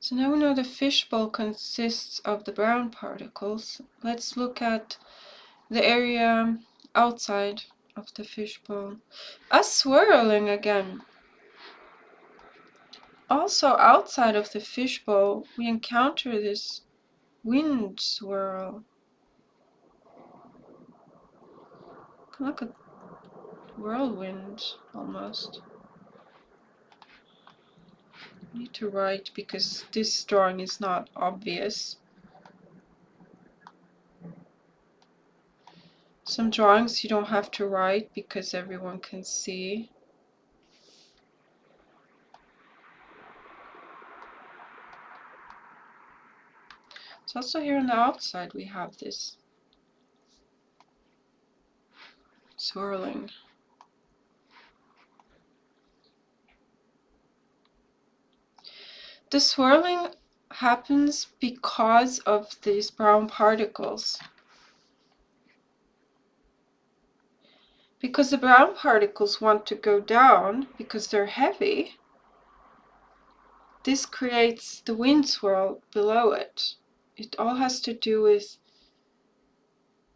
So now we know the fishbowl consists of the brown particles. Let's look at the area outside of the fishbowl. A swirling again. Also outside of the fishbowl, we encounter this wind swirl. Look at whirlwind almost. I need to write because this drawing is not obvious. Some drawings you don't have to write because everyone can see. So also here on the outside we have this swirling. The swirling happens because of these brown particles. Because the brown particles want to go down because they're heavy, this creates the wind swirl below it. It all has to do with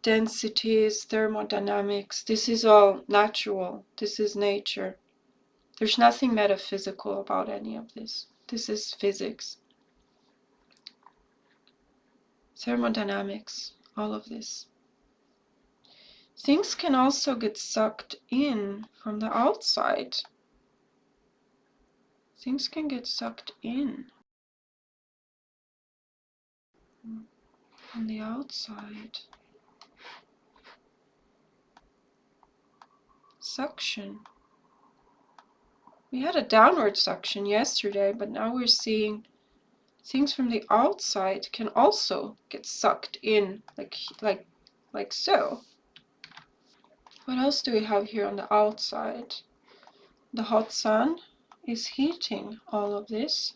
densities, thermodynamics. This is all natural. This is nature. There's nothing metaphysical about any of this. This is physics. Thermodynamics, all of this. Things can also get sucked in from the outside. Things can get sucked in from the outside. Suction. We had a downward suction yesterday, but now we're seeing things from the outside can also get sucked in, like so. What else do we have here on the outside? The hot sun is heating all of this.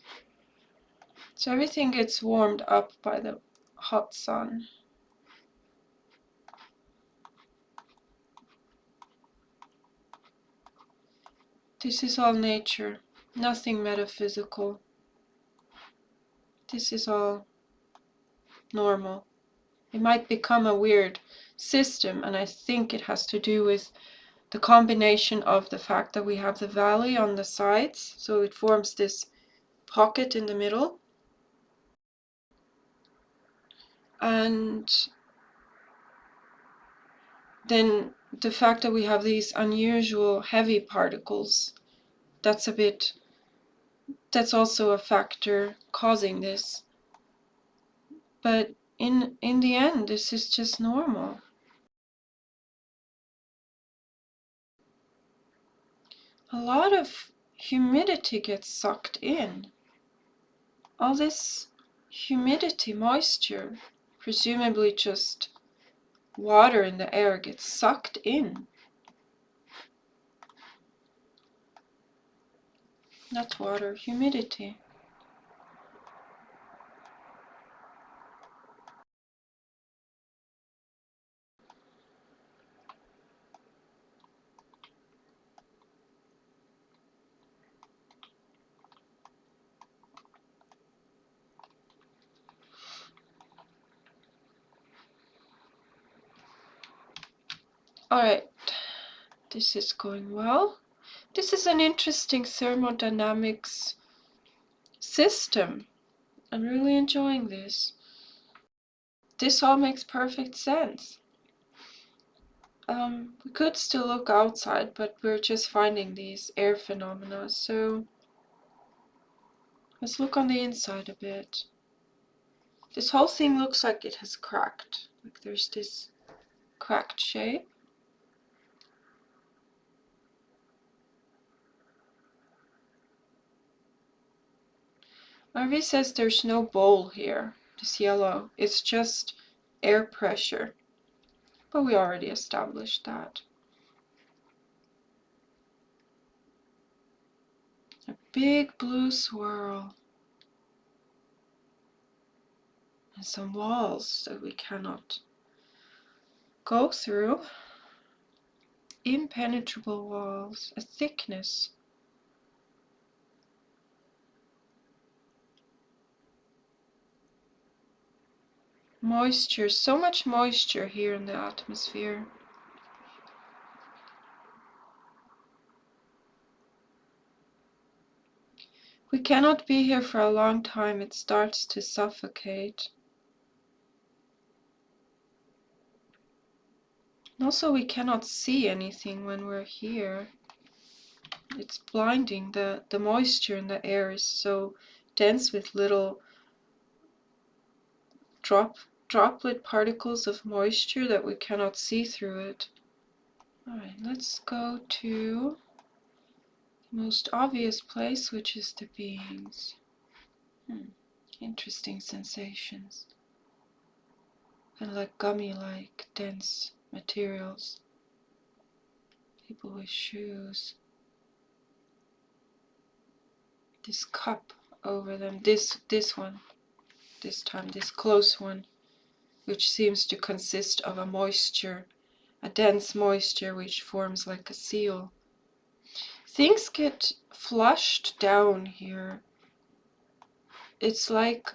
So everything gets warmed up by the hot sun. This is all nature, nothing metaphysical. This is all normal. It might become a weird system, and I think it has to do with the combination of the fact that we have the valley on the sides, so it forms this pocket in the middle, and then the fact that we have these unusual heavy particles, that's also a factor causing this. But in the end, this is just normal. A lot of humidity gets sucked in. All this humidity, moisture, presumably just water in the air, gets sucked in. Not water, humidity. Alright, this is going well. This is an interesting thermodynamics system. I'm really enjoying this. This all makes perfect sense. We could still look outside, but we're just finding these air phenomena, so let's look on the inside a bit. This whole thing looks like it has cracked. Like there's this cracked shape. RV says there's no bowl here, this yellow. It's just air pressure. But we already established that. A big blue swirl. and some walls that we cannot go through. Impenetrable walls, a thickness. Moisture, so much moisture here in the atmosphere. We cannot be here for a long time, it starts to suffocate. Also, we cannot see anything when we're here. It's blinding. The moisture in the air is so dense with little droplet particles of moisture that we cannot see through it. Alright, let's go to the most obvious place, which is the beings. Interesting sensations. And like gummy-like dense materials. People with shoes. This cup over them. This one. This time, this close one, which seems to consist of a moisture, a dense moisture which forms like a seal. Things get flushed down here. It's like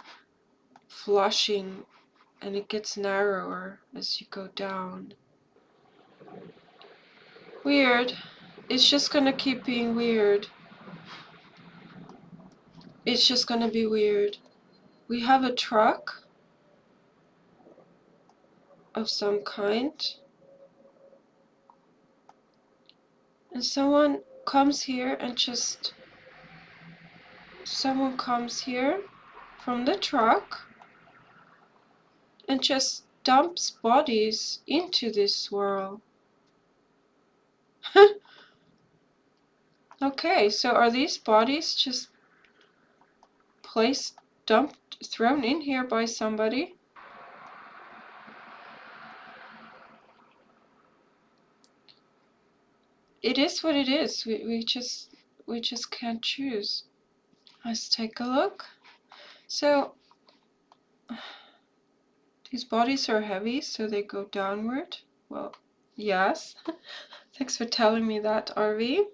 flushing, and it gets narrower as you go down. Weird. It's just gonna keep being weird. It's just gonna be weird. We have a truck of some kind. And someone comes here and someone comes here from the truck and just dumps bodies into this swirl. Okay, so are these bodies just thrown in here by somebody? It is what it is. We just can't choose. Let's take a look. So these bodies are heavy, so they go downward. Well, yes. Thanks for telling me that, RV.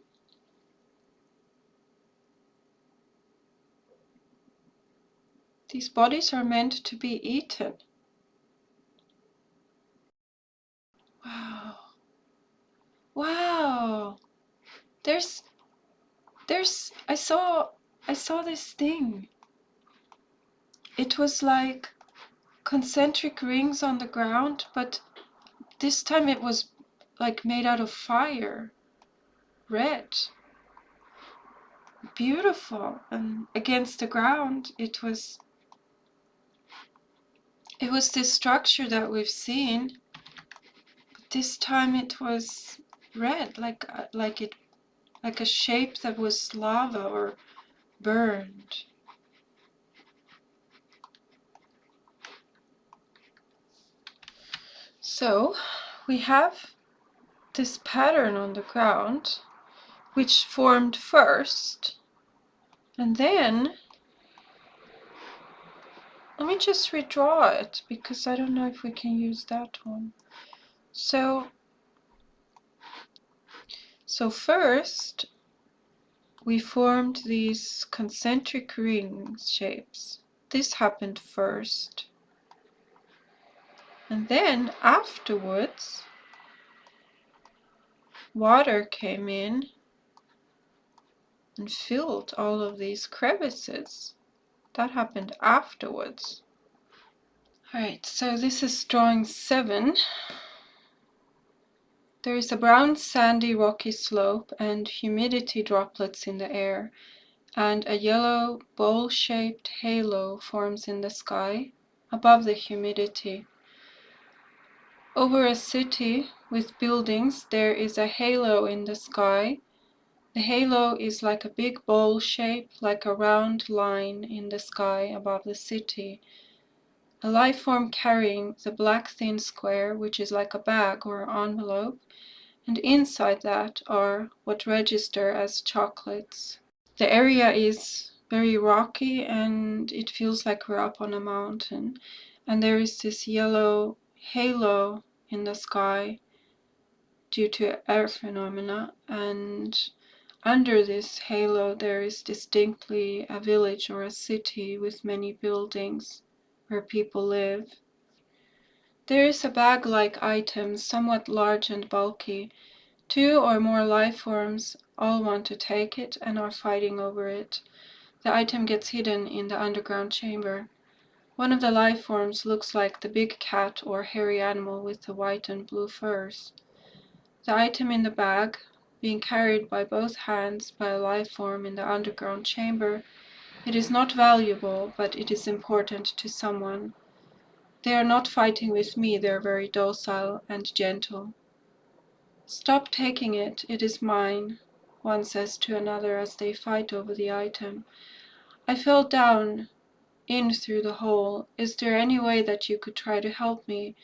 These bodies are meant to be eaten. Wow. Wow. I saw this thing. It was like concentric rings on the ground, but this time it was like made out of fire. Red. Beautiful. And against the ground it was this structure that we've seen. But this time it was red, like a shape that was lava or burned. So we have this pattern on the ground which formed first, and then let me just redraw it because I don't know if we can use that one. So first we formed these concentric ring shapes. This happened first. And then afterwards, water came in and filled all of these crevices. That happened afterwards. Alright, so this is drawing 7. There is a brown sandy rocky slope and humidity droplets in the air, and a yellow bowl-shaped halo forms in the sky above the humidity. Over a city with buildings, there is a halo in the sky. The halo is like a big bowl shape, like a round line in the sky above the city. A life form carrying the black thin square, which is like a bag or envelope, and inside that are what register as chocolates. The area is very rocky and it feels like we're up on a mountain. and there is this yellow halo in the sky due to air phenomena, and under this halo there is distinctly a village or a city with many buildings where people live. There is a bag-like item, somewhat large and bulky. 2 or more life forms all want to take it and are fighting over it. The item gets hidden in the underground chamber. One of the life forms looks like the big cat or hairy animal with the white and blue furs. The item in the bag, being carried by both hands by a life form in the underground chamber, it is not valuable, but it is important to someone. They are not fighting with me, they are very docile and gentle. Stop taking it, it is mine, one says to another as they fight over the item. I fell down in through the hole. Is there any way that you could try to help me?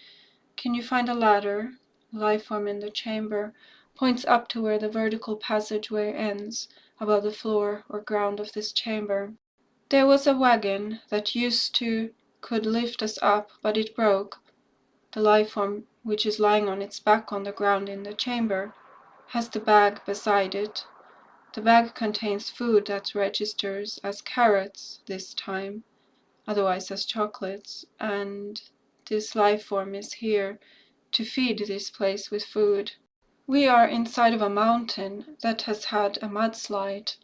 Can you find a ladder? The life form in the chamber points up to where the vertical passageway ends, above the floor or ground of this chamber. There was a wagon that could lift us up, but it broke. The life form, which is lying on its back on the ground in the chamber, has the bag beside it. The bag contains food that registers as carrots this time, otherwise as chocolates, and this life form is here to feed this place with food. We are inside of a mountain that has had a mudslide.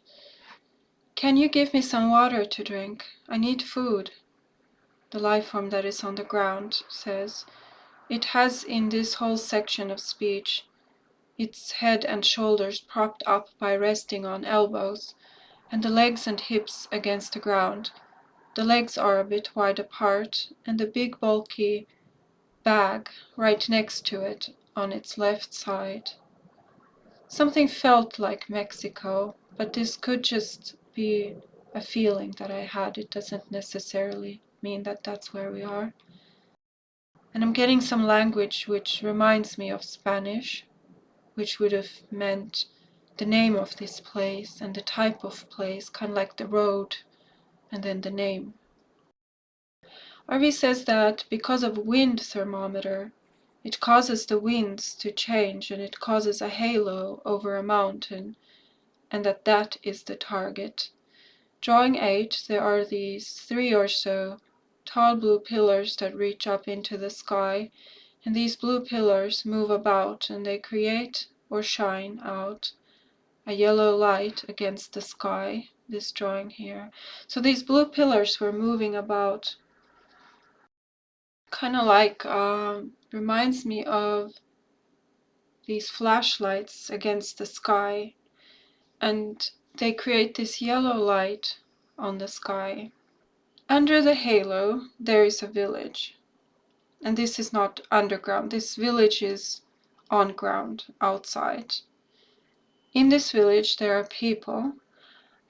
Can you give me some water to drink? I need food. The life form that is on the ground says. It has in this whole section of speech its head and shoulders propped up by resting on elbows, and the legs and hips against the ground. The legs are a bit wide apart, and the big bulky bag right next to it on its left side. Something felt like Mexico, but this could just be a feeling that I had. It doesn't necessarily mean that that's where we are. And I'm getting some language which reminds me of Spanish, which would have meant the name of this place and the type of place, kind of like the road and then the name. RV says that because of wind thermometer, it causes the winds to change and it causes a halo over a mountain, and that is the target. Drawing 8, there are these 3 or so tall blue pillars that reach up into the sky, and these blue pillars move about and they create or shine out a yellow light against the sky, this drawing here. So these blue pillars were moving about, kind of like, reminds me of these flashlights against the sky, and they create this yellow light on the sky. Under the halo, there is a village. And this is not underground. This village is on ground, outside. In this village, there are people.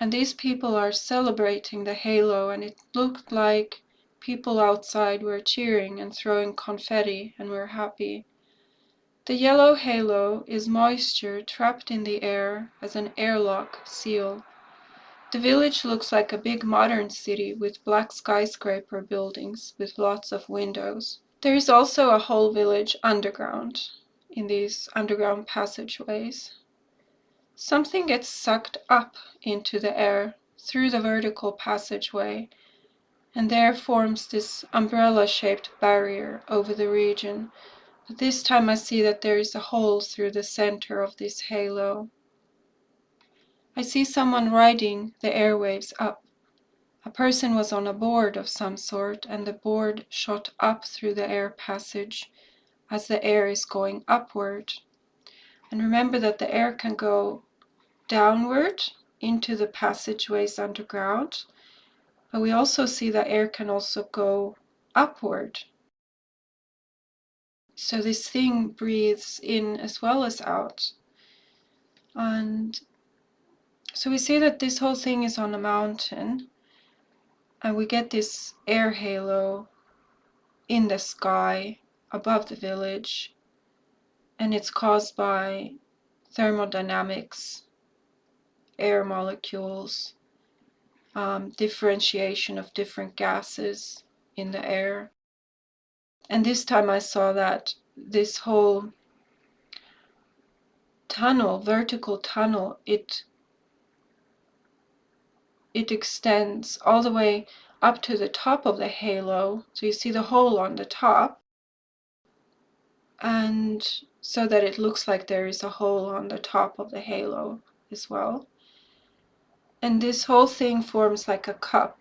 And these people are celebrating the halo. And it looked like people outside were cheering and throwing confetti and were happy. The yellow halo is moisture trapped in the air as an airlock seal. The village looks like a big modern city with black skyscraper buildings with lots of windows. There is also a whole village underground, in these underground passageways. Something gets sucked up into the air through the vertical passageway, and there forms this umbrella-shaped barrier over the region. But this time I see that there is a hole through the center of this halo. I see someone riding the airwaves up. A person was on a board of some sort, and the board shot up through the air passage as the air is going upward. And remember that the air can go downward into the passageways underground, but we also see that air can also go upward. So this thing breathes in as well as out. And so we see that this whole thing is on a mountain, and we get this air halo in the sky above the village, and it's caused by thermodynamics, air molecules, differentiation of different gases in the air. And this time I saw that this whole tunnel, vertical tunnel, it extends all the way up to the top of the halo. So you see the hole on the top, and so that it looks like there is a hole on the top of the halo as well. And this whole thing forms like a cup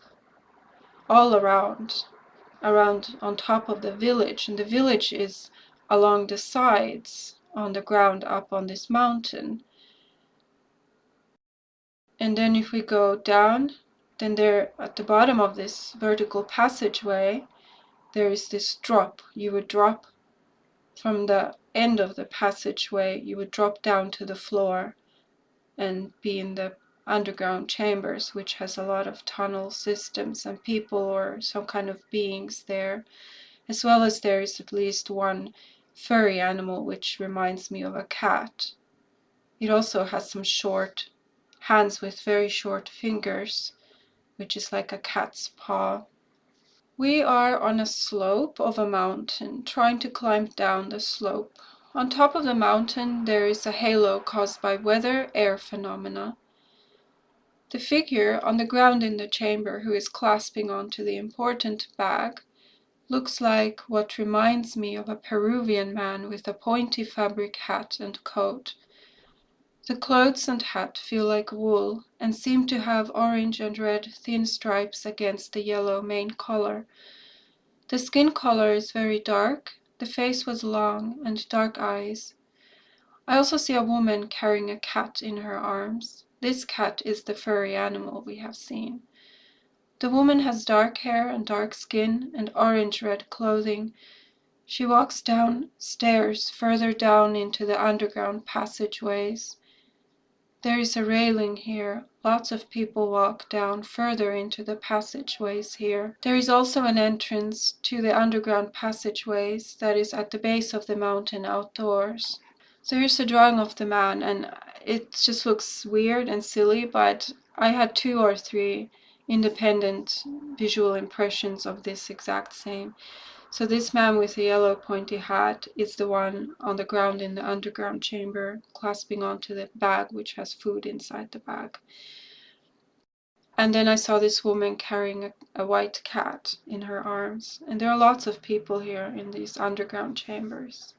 all around on top of the village. And the village is along the sides on the ground up on this mountain. And then if we go down, then there at the bottom of this vertical passageway, there is this drop. You would drop from the end of the passageway, you would drop down to the floor and be in the underground chambers, which has a lot of tunnel systems and people or some kind of beings there, as well as there is at least one furry animal which reminds me of a cat. It also has some short hands with very short fingers, which is like a cat's paw. We are on a slope of a mountain, trying to climb down the slope. On top of the mountain there is a halo caused by weather-air phenomena. The figure on the ground in the chamber who is clasping onto the important bag looks like what reminds me of a Peruvian man with a pointy fabric hat and coat. The clothes and hat feel like wool and seem to have orange and red thin stripes against the yellow main color. The skin color is very dark, the face was long and dark eyes. I also see a woman carrying a cat in her arms. This cat is the furry animal we have seen. The woman has dark hair and dark skin and orange-red clothing. She walks down stairs further down into the underground passageways. There is a railing here. Lots of people walk down further into the passageways here. There is also an entrance to the underground passageways that is at the base of the mountain outdoors. So here's a drawing of the man, and it just looks weird and silly, but I had 2 or 3 independent visual impressions of this exact same. So this man with a yellow pointy hat is the one on the ground in the underground chamber, clasping onto the bag which has food inside the bag. And then I saw this woman carrying a white cat in her arms. And there are lots of people here in these underground chambers.